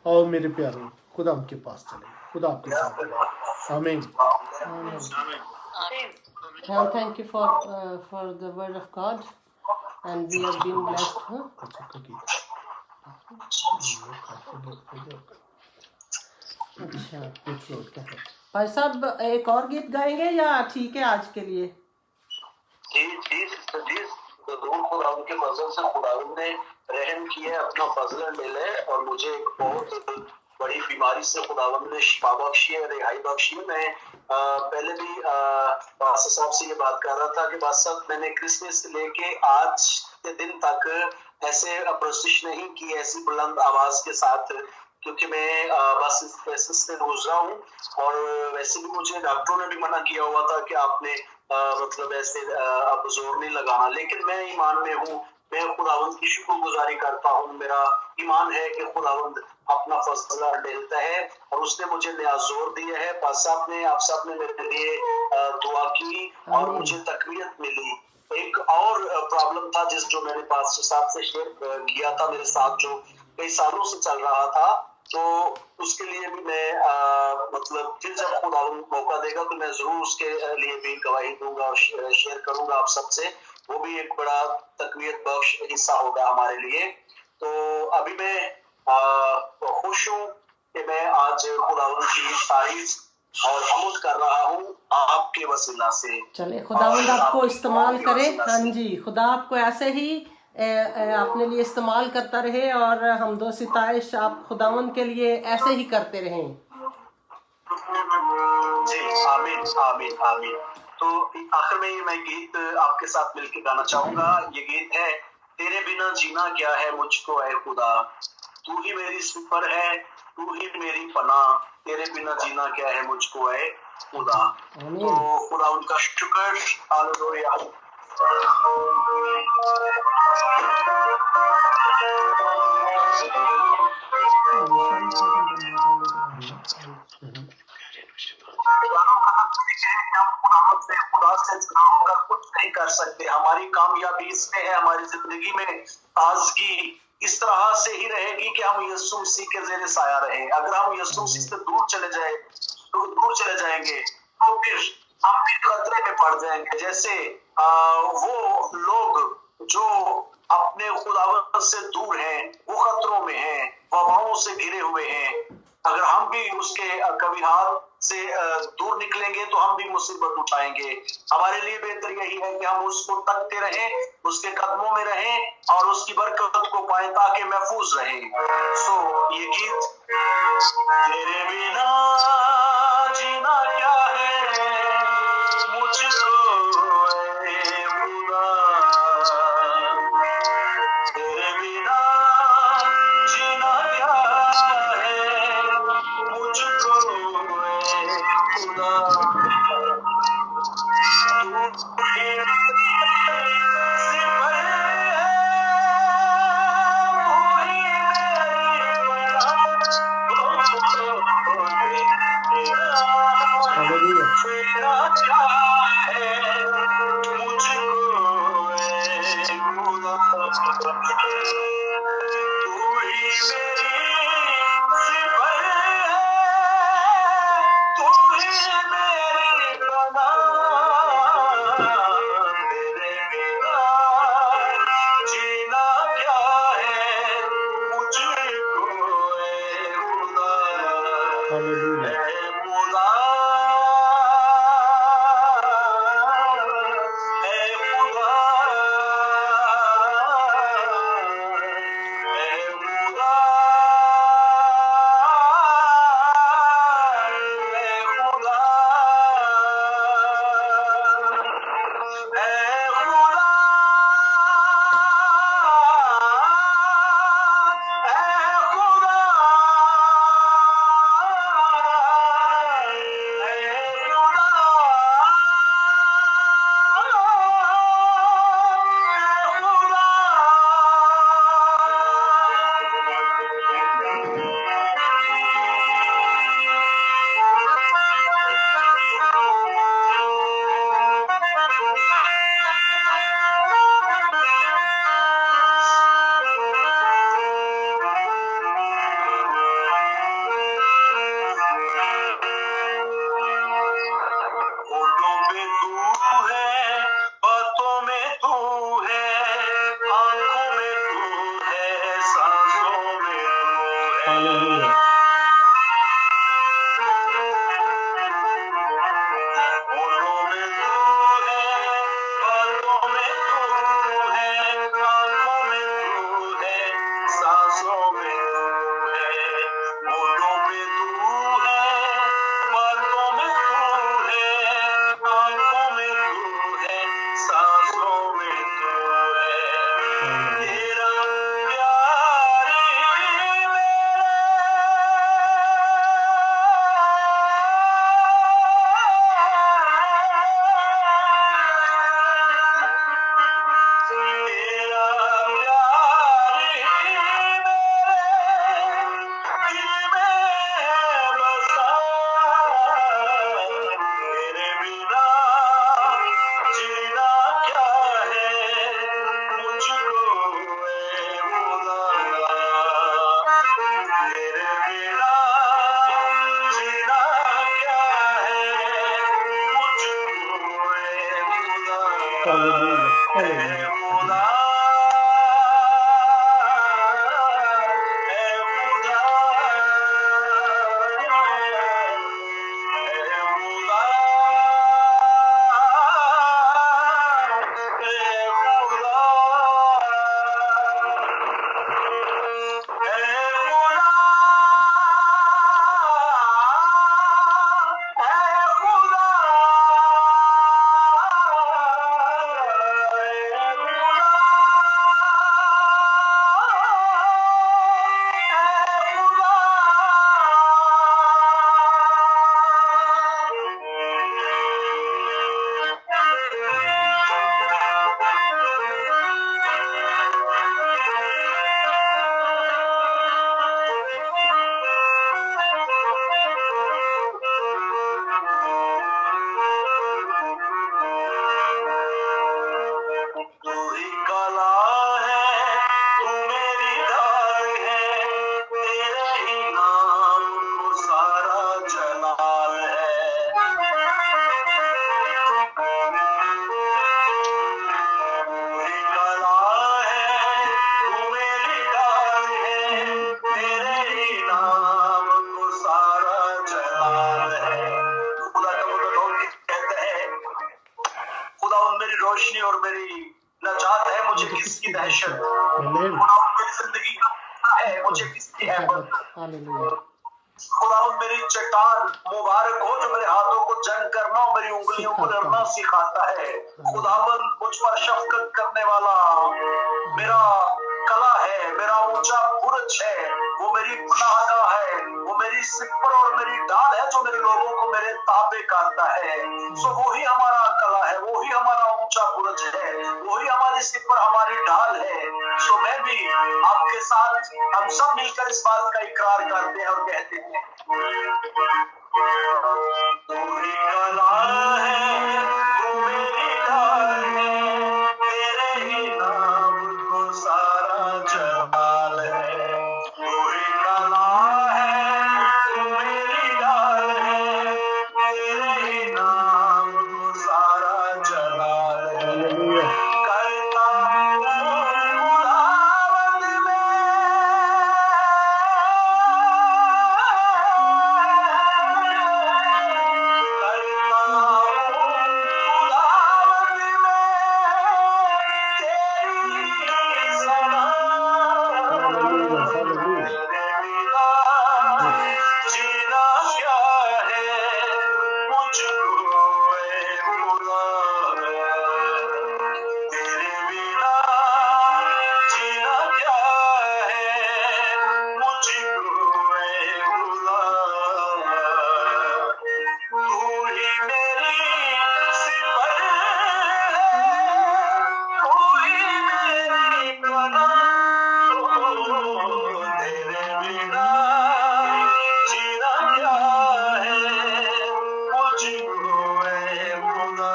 आओ मेरे प्यारों, खुदा के पास चले, खुदा आपके साथ है। आमीन। Well, thank you for the word of God, and we have been blessed. अच्छा, भाई साहब एक और गीत गाएंगे या ठीक है आज के लिए? जी, खुदा उनके फजल से खुदावंद ने रहम किया, अपना फजल मिले और मुझे एक बहुत बड़ी बीमारी से खुदावंद ने शिफा बख्शी है, रिहाई बख्शी। मैं पहले भी बादशाह साहब से ये बात कर रहा था कि बादशाह साहब, मैंने क्रिसमस से लेके आज के दिन तक ऐसे प्रशिश नहीं की ऐसी बुलंद आवाज के साथ, क्योंकि मैं बस इस प्रोसेस से गुजरा हूँ। और वैसे भी मुझे डॉक्टरों ने भी मना किया हुआ था कि आपने मतलब ऐसे अब जोर नहीं लगाना, लेकिन मैं ईमान में हूँ, मैं खुदावंद की शुक्रगुजारी करता हूँ। मेरा ईमान है कि खुदावंद अपना फजला डालता है और उसने मुझे नया जोर दिया है। साहब ने, आप सब ने मेरे लिए दुआ की और मुझे तकवीत मिली। एक और प्रॉब्लम था जो मैंने बादशाह साहब से शेयर किया था, मेरे साथ जो कई सालों से चल रहा था, तो उसके लिए भी मैं मतलब फिर जब खुदावंद मौका देगा तो मैं जरूर उसके लिए भी गवाही दूंगा और शेयर करूंगा आप सबसे। वो भी एक बड़ा तकवीत बख्श हिस्सा होगा हमारे लिए। तो अभी मैं खुश हूँ कि मैं आज खुदावंद की तारीफ और हम्द कर रहा हूँ आपके वसीला से। चले खुदावंद आपको इस्तेमाल करे। हाँ जी, खुदा आपको ऐसे ही اپنے لیے استعمال کرتا رہے اور حمد و ستائش آپ خداوند کے لیے ایسے ہی کرتے رہیں. جی آمین آمین آمین. تو آخر میں میں گیت آپ کے ساتھ مل کے گانا چاہوں گا. یہ گیت ہے تیرے بنا جینا کیا ہے مجھ کو اے خدا, تو ہی میری سپر ہے, تو ہی میری پناہ, تیرے بنا جینا کیا ہے مجھ کو اے خدا. تو خدا ان کا شکر. ہاللویا. خدا سے جدا ہو کر کچھ نہیں کر سکتے. ہماری کامیابی اس میں ہے, ہماری زندگی میں تازگی اس طرح سے ہی رہے گی کہ ہم یسوع مسیح کے زیر سایہ رہیں. اگر ہم یسوع مسیح سے دور چلے جائیں گے تو پھر ہم بھی خطرے میں پڑ جائیں گے, جیسے وہ لوگ جو اپنے خداوند سے دور ہیں وہ خطروں میں ہیں, وباؤں سے گھرے ہوئے ہیں. اگر ہم بھی اس کے کبھی ہاتھ سے دور نکلیں گے تو ہم بھی مصیبت اٹھائیں گے. ہمارے لیے بہتر یہی ہے کہ ہم اس کو تکتے رہیں, اس کے قدموں میں رہیں اور اس کی برکت کو پائیں تاکہ محفوظ رہیں. سو یہ گیت تیرے بنا جینا کیا ہے مجھ کو اے خدا, تیرے بنا جینا کیا ہے مجھ کو اے خدا, تو ہی سپر ہے, وہی تیرا کیا ہے مجھ کو اے خدا, تو ہی میری سپر ہے, تو ہی میری پناہ, تیرے بنا جینا کیا ہے مجھ کو اے خدا, اے مولا اے خدا, اے خدا, اے خدا, اے خدا, ہوٹوں میں تو ہے, باتوں میں تو ہے, آنکھوں میں تو ہے, سانسوں میں تو ہے. ہوٹوں میں تو ہے, باتوں میں تو ہے, آنکھوں میں تو ہے, سانسوں میں تو ہے. ہوٹوں میں تو ہے, باتوں میں تو ہے, آنکھوں میں تو ہے, سانسوں میں تو ہے. تیرا پیار ہی تیرا پیار ہی دل میں بسا, تیرے بنا جینا کیا ہے مجھ کو اے خدا, تیرے بنا جینا کیا ہے مجھ کو اے خدا, اے خدا, اے خدا, اے خدا, रोशनी और मेरी नजात है, मुझे किसकी दहशत, आमीन। खुदावंद मेरी जिंदगी का पता है, मुझे किसकी हैबत। हालेलुया। खुदावंद मेरी चट्टान मुबारक हो जो मेरे हाथों को जंग करना और मेरी उंगलियों को लड़ना सिखाता है। खुदावंद मुझ पर शफकत करने वाला मेरा कला है, मेरा ऊंचा बुर्ज है, वो मेरी पनाहगाह है, वो मेरी सिपर और मेरी ढाल है जो मेरे लोगों को मेरे ताबे करता है। सो वही हमारा कला है, वही हमारा ऊंचा बुर्ज है, वही हमारी सिपर, हमारी ढाल है। सो मैं भी आपके साथ, हम सब मिलकर इस बात का इकरार करते हैं और कहते हैं, पूरी कला है, तू मेरी ढाल है, तेरे ही नाम को सारा जमाल है। पूरी कला है, तू मेरी ढाल है, तेरे ही नाम को सारा जलाल है। हालेलुया। करता हूँ खुदावंद जीना क्या है मुझको ए खुदा, तेरे बिना जीना क्या है मुझको ए खुदा। तू ही मेरी सिपर है, तू ही मेरी पनाह, तेरे बिना जीना क्या है मुझको ए खुदा।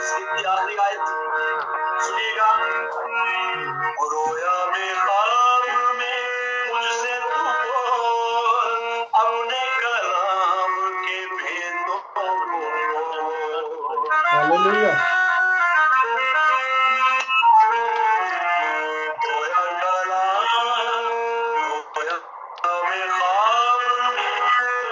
इसकी आखिरी आयत सुनिएगा। रोया में ख्वाब में मुझसे तू बोल, अपने कलाम के भेदों को। हालेलुया। रोया कलाम, रोया में ख्वाब में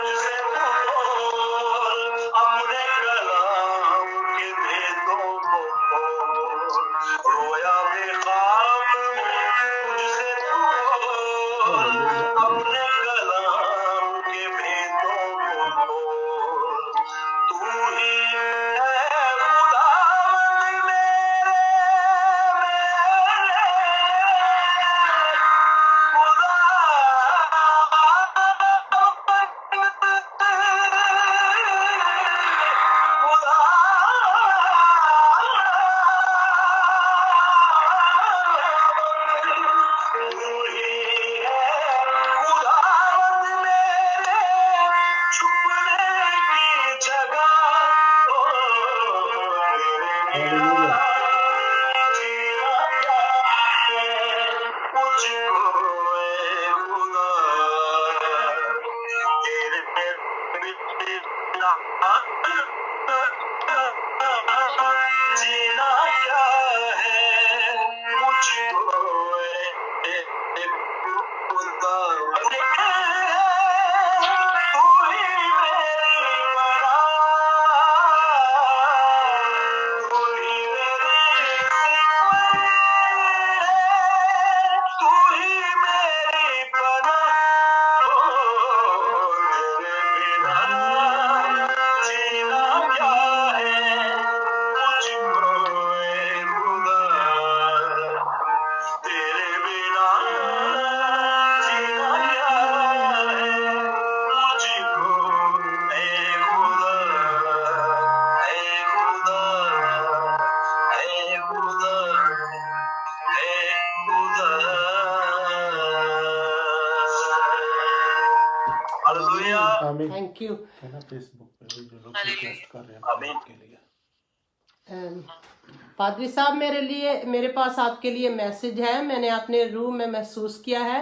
मुझसे तू बोल, अपने कलाम के भेदों को। रोया में ख्वाब में मुझसे तू बोल, अपने कलाम के भेदों को। तू ही है खुदावंद मेरे, जीना क्या है मुझको खुदा। तू ही मेरी पनाह, तू ही मेरी सिपर है, तू ही मेरी पनाह, तेरे बिना जीना क्या है मुझको ए खुदा। तेरे बिना जीना क्या है मुझको ए खुदा, ए खुदा, ए खुदा, ए खुदा। हालेलुया। आमीन। Thank you. कहना फेसबुक पे भी जो लोग हालेलुया। रिक्वेस्ट कर रहे हैं आमीन। उनके लिए। पादरी साहब, मेरे पास आपके लिए मैसेज है। मैंने अपने रूह में महसूस किया है,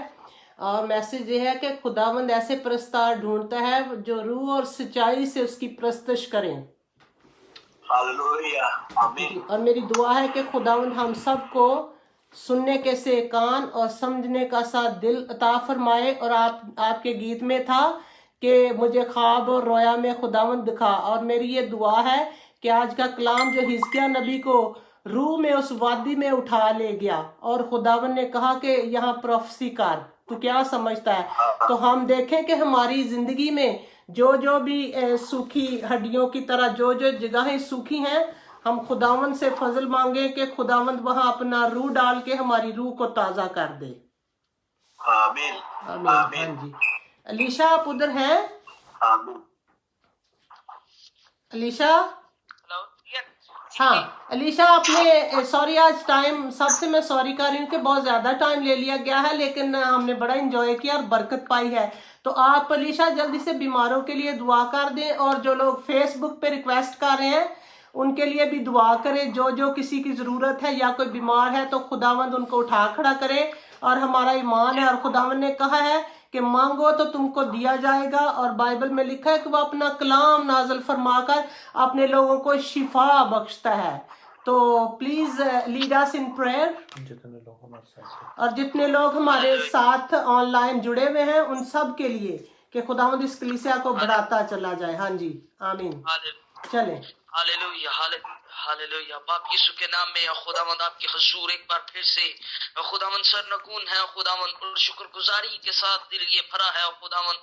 और मैसेज ये है कि खुदावंद ऐसे प्रस्ताव ढूंढता है जो रूह और सच्चाई से उसकी प्रस्तश करें। हालेलुया। आमीन। और मेरी दुआ है कि खुदावंद हम सबको सुनने के से कान और समझने का सा दिल अता फरमाए। और आपके गीत में था कि मुझे ख्वाब और रोया में खुदावंद दिखा, और मेरी ये दुआ है کہ آج کا کلام جو حزقیہ نبی کو روح میں اس وادی میں اٹھا لے گیا اور خداوند نے کہا کہ یہاں پروفیسی کر، تو کیا سمجھتا ہے؟ تو ہم دیکھیں کہ ہماری زندگی میں جو بھی سوکھی ہڈیوں کی طرح جو جگہیں سوکھی ہیں، ہم خداوند سے فضل مانگیں کہ خداوند وہاں اپنا روح ڈال کے ہماری روح کو تازہ کر دے۔ آمین آمین۔ ہاں جی، علیشا آپ ادھر ہیں؟ آمین۔ علیشا، ہاں علیشا آپ نے سوری، آج ٹائم سب سے میں سوری کر رہی ہوں کہ بہت زیادہ ٹائم لے لیا گیا ہے، لیکن ہم نے بڑا انجوائے کیا اور برکت پائی ہے۔ تو آپ علیشا جلدی سے بیماروں کے لیے دعا کر دیں، اور جو لوگ فیس بک پہ ریکویسٹ کر رہے ہیں ان کے لیے بھی دعا کریں، جو کسی کی ضرورت ہے یا کوئی بیمار ہے تو خداوند ان کو اٹھا کھڑا کرے۔ اور ہمارا ایمان ہے اور خداوند نے کہا ہے کہ مانگو تو تم کو دیا جائے گا، اور بائبل میں لکھا ہے کہ وہ اپنا کلام نازل فرما کر اپنے لوگوں کو شفا بخشتا ہے۔ تو please lead us in prayer. اور جتنے لوگ ہمارے ساتھ آن لائن جڑے ہوئے ہیں ان سب کے لیے کہ خداوند اس کلیسیا کو بڑھاتا چلا جائے۔ ہاں جی آمین، چلیں۔ Hallelujah hallelujah. باپ یسوع کے نام میں خداوند آپ کے حضور ایک بار پھر سے خداوند سرنگون ہے خداوند، اور شکر گزاری کے ساتھ دل یہ بھرا ہے خداوند،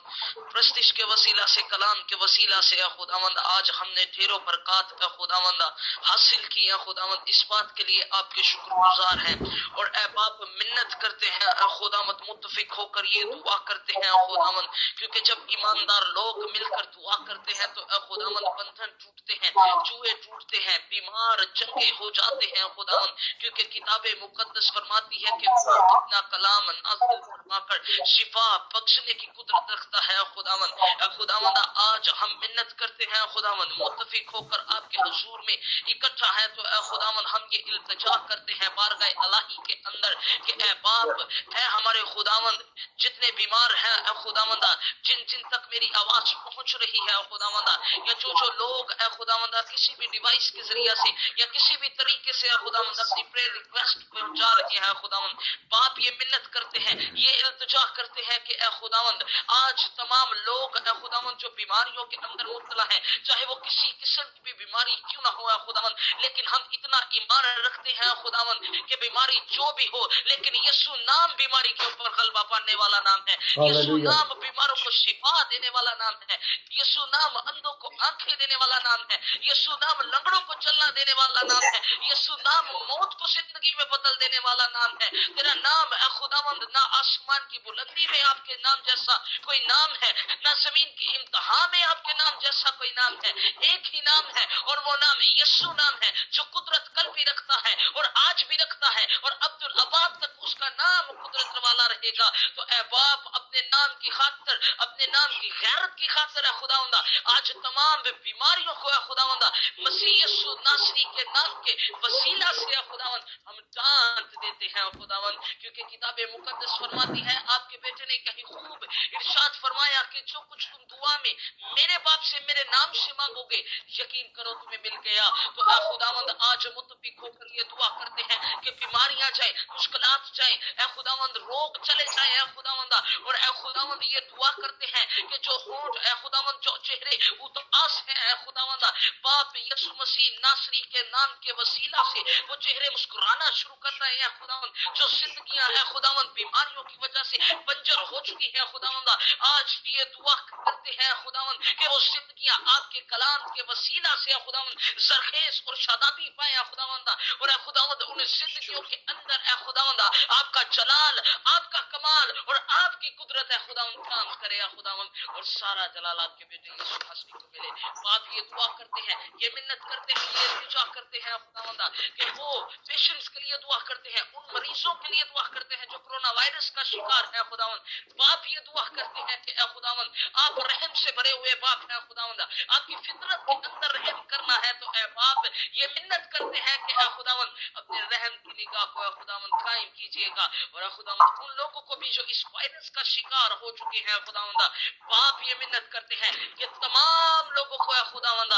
پرستش کے وسیلہ سے، کلام کے وسیلہ سے خداوند آج ہم نے ڈھیروں برکات کا خداوند حاصل کی ہے خداوند، اس بات کے لیے آپ کے شکر گزار ہیں۔ اور اے باپ منت کرتے ہیں اے خداوند، متفق ہو کر یہ دعا کرتے ہیں خداوند، کیونکہ جب ایماندار لوگ مل کر دعا کرتے ہیں تو اے خداوند بندھن ٹوٹتے ہیں، جوئے ٹوٹتے ہیں، بیمار چنگے ہو جاتے ہیں خداوند، کیونکہ کتاب مقدس فرماتی ہے کہ وہ اپنا کلام نازل فرما کر شفا بخشنے کی قدرت رکھتا ہے خداوند۔ اے خداوند آج ہم منت کرتے ہیں خداوند، متفق ہو کر آپ کے حضور میں اکٹھا ہے تو اے خداوند ہم یہ التجا کرتے ہیں بارگاہ الہی کے اندر کہ اے باپ، اے ہمارے خداوند، جتنے بیمار ہیں اے خداوند، جن تک میری آواز پہنچ رہی ہے خداوند، یا جو لوگ اے خداوند کسی بھی ڈیوائس کے ذریعے سے یا کسی بھی طریقے سے اے خداوند اپنی پریئر ریکویسٹ پہنچا رہے ہیں خداوند، باپ یہ منت کرتے ہیں، یہ التجا کرتے ہیں کہ اے خداوند آج تمام لوگ اے خداوند جو بیماریوں کے اندر مبتلا ہیں، چاہے وہ کسی قسم کی بھی بیماری کیوں نہ ہو اے خداوند، لیکن ہم اتنا ایمان رکھتے ہیں خداوند کہ بیماری جو بھی ہو، لیکن یسوع نام بیماری کے اوپر غلبہ پانے والا نام ہے، یسوع نام بیماروں کو شفا دینے والا نام ہے، یسوع نام اندھوں کو آنکھیں دینے والا نام ہے، یسوع نام لنگڑوں کو چلنا دینے والا نام ہے، یسوع نام موت کو زندگی میں بدل دینے والا نام ہے۔ تیرا نام اے خداوند، نہ آسمان کی بلندی میں آپ کے نام جیسا کوئی نام ہے، نہ زمین کی انتہا میں آپ کے نام جیسا کوئی نام ہے، ایک ہی نام ہے اور وہ نام یسوع نام ہے، جو قدرت کل بھی رکھتا ہے اور آج بھی رکھتا ہے اور عبدالآباد تک اس کا نام قدرت والا رہے گا۔ تو اے باپ اپنے نام کی خاطر، اپنے نام کی غیرت کی خاطر اے خداوند آج تمام بیماریوں کو اے خداوند مسیح یسوع ناصری کے نام کے وسیلہ سے اے خداوند ہم ڈانٹ دیتے ہیں خداوند، کیونکہ کتاب مقدس فرماتی ہے، آپ کے بیٹے نے کہیں خوب ارشاد فرمایا کہ جو کچھ تم دعا میں میرے باپ سے میرے نام سے مانگو گے یقین کرو تمہیں مل گیا۔ تو اے خداوند آج متفق ہو کر یہ دعا کرتے ہیں کہ بیماریاں جائیں، مشکلات جائیں اے خداوند، روگ چلے جائیں اے خداوند، اور اے خداوند یہ دعا کرتے ہیں کہ جو ہونٹ اے خداوند، جو چہرے اداس ہیں اے خداوند، باپ یسوع مسیح ناصری کے نام کے وسیلہ سے وہ چہرے مسکرانا شروع کر رہے ہیں خداوند، جو زندگیاں اے خداوند بیماریوں کی وجہ سے بنجر ہو چکی ہیں خداوند، آج یہ دعا کرتے ہیں خداوند کہ وہ زندگیاں آپ کے کلام کے وسیلہ سے اے خداوند زرخیز اور شادابی پائے اے خداوند، اور اے خداوند ان زندگیوں کے اندر اے خداوند آپ کا جلال، آپ کا کمال اور آپ کی قدرت اے خداوند کام کرے اے خداوند، اور سارا جلال آپ کے بیٹے یسوع مسیح کو ملے۔ باپ یہ دعا کرتے ہیں، یہ منت کرتے ہیں، یہ التجا کرتے ہیں خداوند کہ وہ پیشنٹس کے لیے دعا کرتے ہیں، ان مریضوں کے لیے دعا کرتے ہیں جو کرونا وائرس کا شکار ہے خداوند، باپ یہ دعا کرتے ہیں کہ اے خداوند آپ رحم سے بھرے ہوئے باپ ہیں خداوند، آپ کی فطرت کے اندر رحم کرنا ہے، تو اے باپ یہ منت کرتے ہیں کہ اے خداوند اپنے رحم کی نگاہ کو اے خداوند قائم کیجیے گا، اور اے خداوند ان لوگوں کو بھی جو اس وائرس کا شکار ہو چکے ہیں خداوند، باپ یہ منت کرتے ہیں کہ تمام لوگوں کو اے خداوند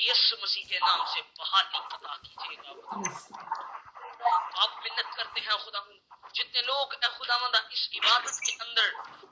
یسوع مسیح کے نام سے بحالی عطا کیجیے گا۔ آپ منت کرتے ہیں خداوند جتنے لوگ اے خداوند اس عبادت کے اندر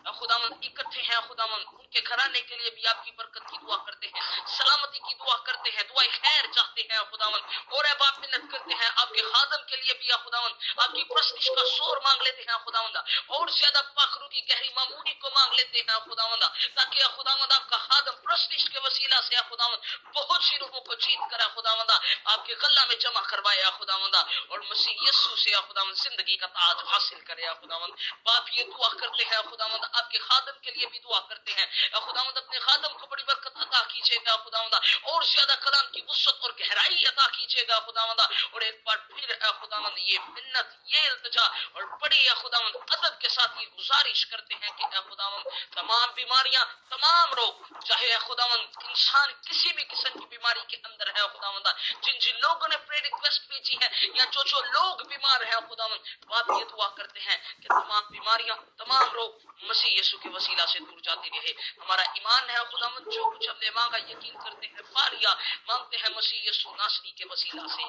اے خداوند اکٹھے बैठे हैं खुदावंद, उनके घराने के लिए भी आपकी बरकत की दुआ करते हैं, सलामती की दुआ करते हैं, दुआ खैर चाहते हैं खुदावंद। और अब आप मिन्नत करते हैं आपके खादम के लिए भी या खुदावंद, आपकी प्रस्तिश का शोर मांग लेते हैं खुदावंद, और ज्यादा पाखरू की गहरी मामूली को मांग लेते हैं खुदावंद, ताकि या खुदावंद आपका खादम प्रस्तिश के वसीला से या खुदावंद बहुत सी रूहों को जीत कर खुदावंद आपके गल्ला में जमा करवाए या खुदावंद, और मसीह यीशु से या खुदावंद जिंदगी का ताज हासिल करे या खुदावंद। बाप ये दुआ करते हैं खुदावंद, आपके खादम के लिए भी दुआ करते हैं या खुदावंद, अपने खादम को बड़ी बरकत अता कीजिएगा खुदावंद, और ज्यादा कलाम की वुसअत और गहराई अता कीजिएगा खुदावंद। और एक बार फिर खुदावंद ये मिन्नत, ये इल्तिजा और बड़ी या खुदावंद अदब के साथ ये गुजारिश करते हैं कि खुदावंद तमाम बीमारियां, तमाम रोग, चाहे खुदावंद इंसान किसी भी किस्म की बीमारी के अंदर है खुदावंद, जिन जिन लोगों ने प्रेयर रिक्वेस्ट भेजी है या जो जो लोग बीमार हैं खुदावंद, बाप ये दुआ करते हैं कि तमाम बीमारियां, तमाम रोग मसीह यीशु के वसीला से दूर जाते रहे। हमारा ईमान है खुदावंद, जो कुछ हमने मांगा यकीन करते हैं, पारिया मांगते हैं मसीह यीशु नासरी के वसीला से,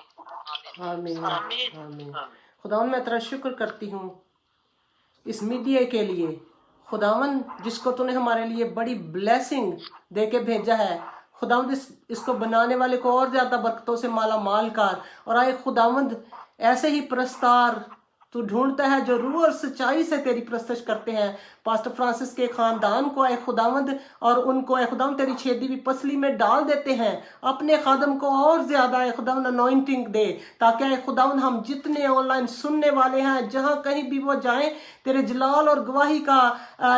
आमीन। आमीन आमीन। खुदावन मैं तेरा शुक्र करती हूँ इस मीडिया के लिए खुदावन, जिसको तूने हमारे लिए बड़ी ब्लेसिंग दे के भेजा है खुदावंद। इसको बनाने वाले को और ज्यादा बरकतों से माला माल कर, और आए खुदावंद ऐसे ही प्रस्तार तू ढूंढता है जो रूह और सच्चाई से तेरी प्रस्तश करते हैं। पास्टर फ्रांसिस के खानदान को आए खुदावंद, और उनको आए खुदावंद तेरी छेदी भी पसली में डाल देते हैं। अपने खादम को और ज्यादा आए खुदावंद अनॉइंटिंग दे, ताकि आए खुदावंद हम जितने ऑनलाइन सुनने वाले हैं, जहां कहीं भी वो जाएं, तेरे जलाल और गवाही का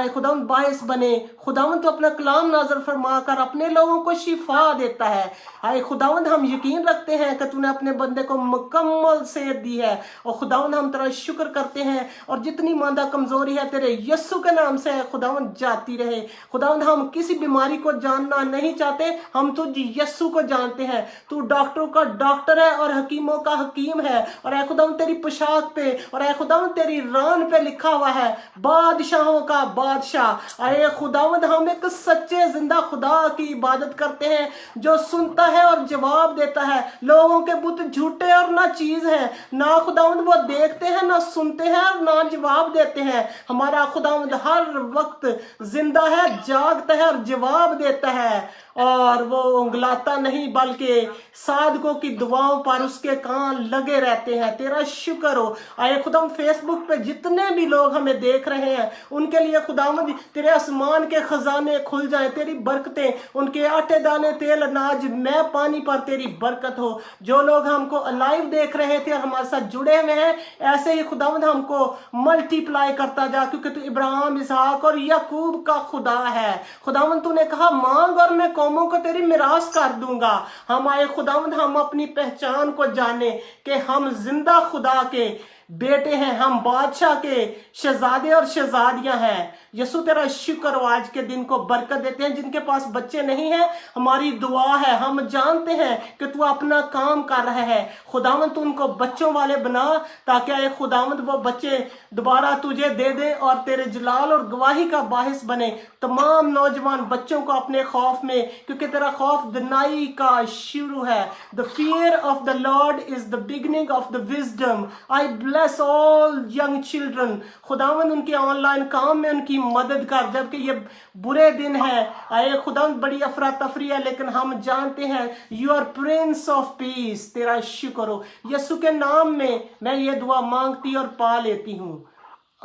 खुदावंद बायस बने। खुदावंद तो अपना कलाम नाज़र फरमा कर अपने लोगों को शिफा देता है। आए खुदावंद हम यकीन रखते हैं कि तूने अपने बंदे को मुकम्मल सेहत दी है, और खुदावंद हम तेरा शुक्र करते हैं, और जितनी मांदा कमजोरी है तेरे यस्सु के नाम से खुदावंद जाती रहे। खुदावंद हम किसी बीमारी को जानना नहीं चाहते, हम तुझ यस्सु को जानते हैं। तू डॉक्टरों का डॉक्टर है और हकीमों का हकीम है, और ऐ खुदावंद तेरी पोशाक पे और ऐ खुदावंद तेरी रान पे लिखा हुआ है बादशाहों का बादशाह। आए खुदावंद हम एक सच्चे जिंदा खुदा की इबादत करते हैं, जो सुनता है और जवाब देता है। लोगों के बुत झूठे और ना चीज है, ना खुदावंद वो देखते हैं, ना सुनते हैं, और ना जवाब देते हैं। हमारा खुदावंद हर वक्त जिंदा है, जागता है और जवाब देता है, और वो उंगलाता नहीं बल्कि साधकों की दुआओं पर उसके कान लगे रहते हैं। तेरा शुक्र हो। आए खुदावंद फेसबुक पे जितने भी लोग हमें देख रहे हैं, उनके लिए खुदावंद तेरे आसमान के खजाने खुल जाए, तेरी बरकतें, उनके आटे दाने तेल अनाज मैं पानी पर तेरी बरकत हो। जो लोग हमको लाइव देख रहे थे और हमारे साथ जुड़े हुए हैं, ऐसे ही खुदावंद हमको मल्टीप्लाई करता जा, क्योंकि तू इब्राहिम, इसहाक और याकूब का खुदा है। खुदावंद तूने कहा मांग और मैं कौमों को तेरी मिरास कर दूंगा। हम आए खुदावंद हम अपनी पहचान को जाने कि हम जिंदा खुदा के बेटे हैं, हम बादशाह के शहजादे और शहजादियां हैं। यसु तेरा शुक्र हो, आज के दिन को बरकत देते हैं। जिनके पास बच्चे नहीं हैं, हमारी दुआ है, हम जानते हैं कि तू अपना काम कर रहा है। खुदावंद तू उनको बच्चों वाले बना, ताकि आए खुदावंद वो बच्चे दोबारा तुझे दे दे और तेरे जलाल और गवाही का बाहिस बने। तमाम नौजवान बच्चों को अपने खौफ में, क्योंकि तेरा खौफ दनाई का शुरू है। The fear of the Lord is the beginning of the wisdom. I bless all young children. खुदावंद उनके ऑनलाइन काम में उनकी मदद कर, जबकि ये बुरे दिन है। आए खुदावंद बड़ी अफरा तफरी है, लेकिन हम जानते हैं you are prince of peace. तेरा शुक्र हो। यीशु के नाम में मैं ये दुआ मांगती और पा लेती हूँ,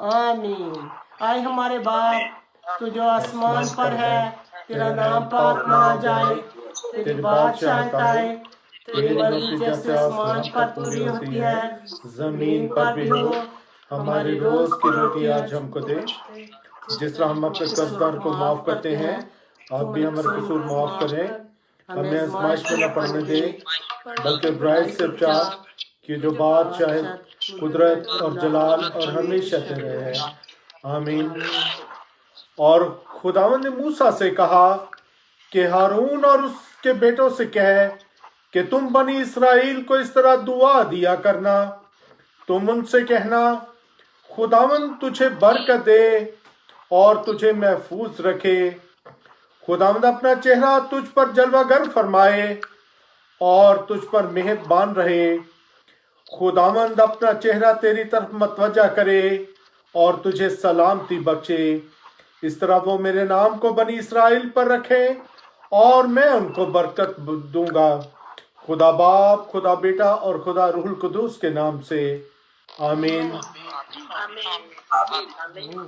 आमीन। आए हमारे बाप तू जो आसमान पर है, तेरा नाम पाक माना जाए, तेरी बादशाहत आए, तेरी मर्जी जैसे आसमान पर पूरी होती है जमीन पर भी हो। हमारी रोज की रोटी आज हमको दे, जिस तरह हम अपने कर्जदार को माफ करते हैं, आप भी हमारे कसूर माफ करें। हमें आजमाइश में न पड़ने दे, बल्कि बुराई से बचा, कि जो बादशाह है, कुदरत और जलाल और हमेशा तेरे है, आमीन। और खुदावंद ने मूसा से कहा कि हारून और उसके बेटों से कहे कि तुम बनी इसराइल को इस तरह दुआ दिया करना। तुम उनसे कहना, खुदावंद तुझे बरकत दे और तुझे महफूज रखे। खुदावंद अपना चेहरा तुझ पर जलवागर फरमाए और तुझ पर मेहरबान रहे। खुदावंद अपना चेहरा तेरी तरफ मतवजा करे और तुझे सलामती बख्शे। اس طرح وہ میرے نام کو بنی اسرائیل پر رکھیں اور میں ان کو برکت دوں گا. خدا باپ، خدا بیٹا اور خدا روح القدس کے نام سے آمین. آمین. آمین.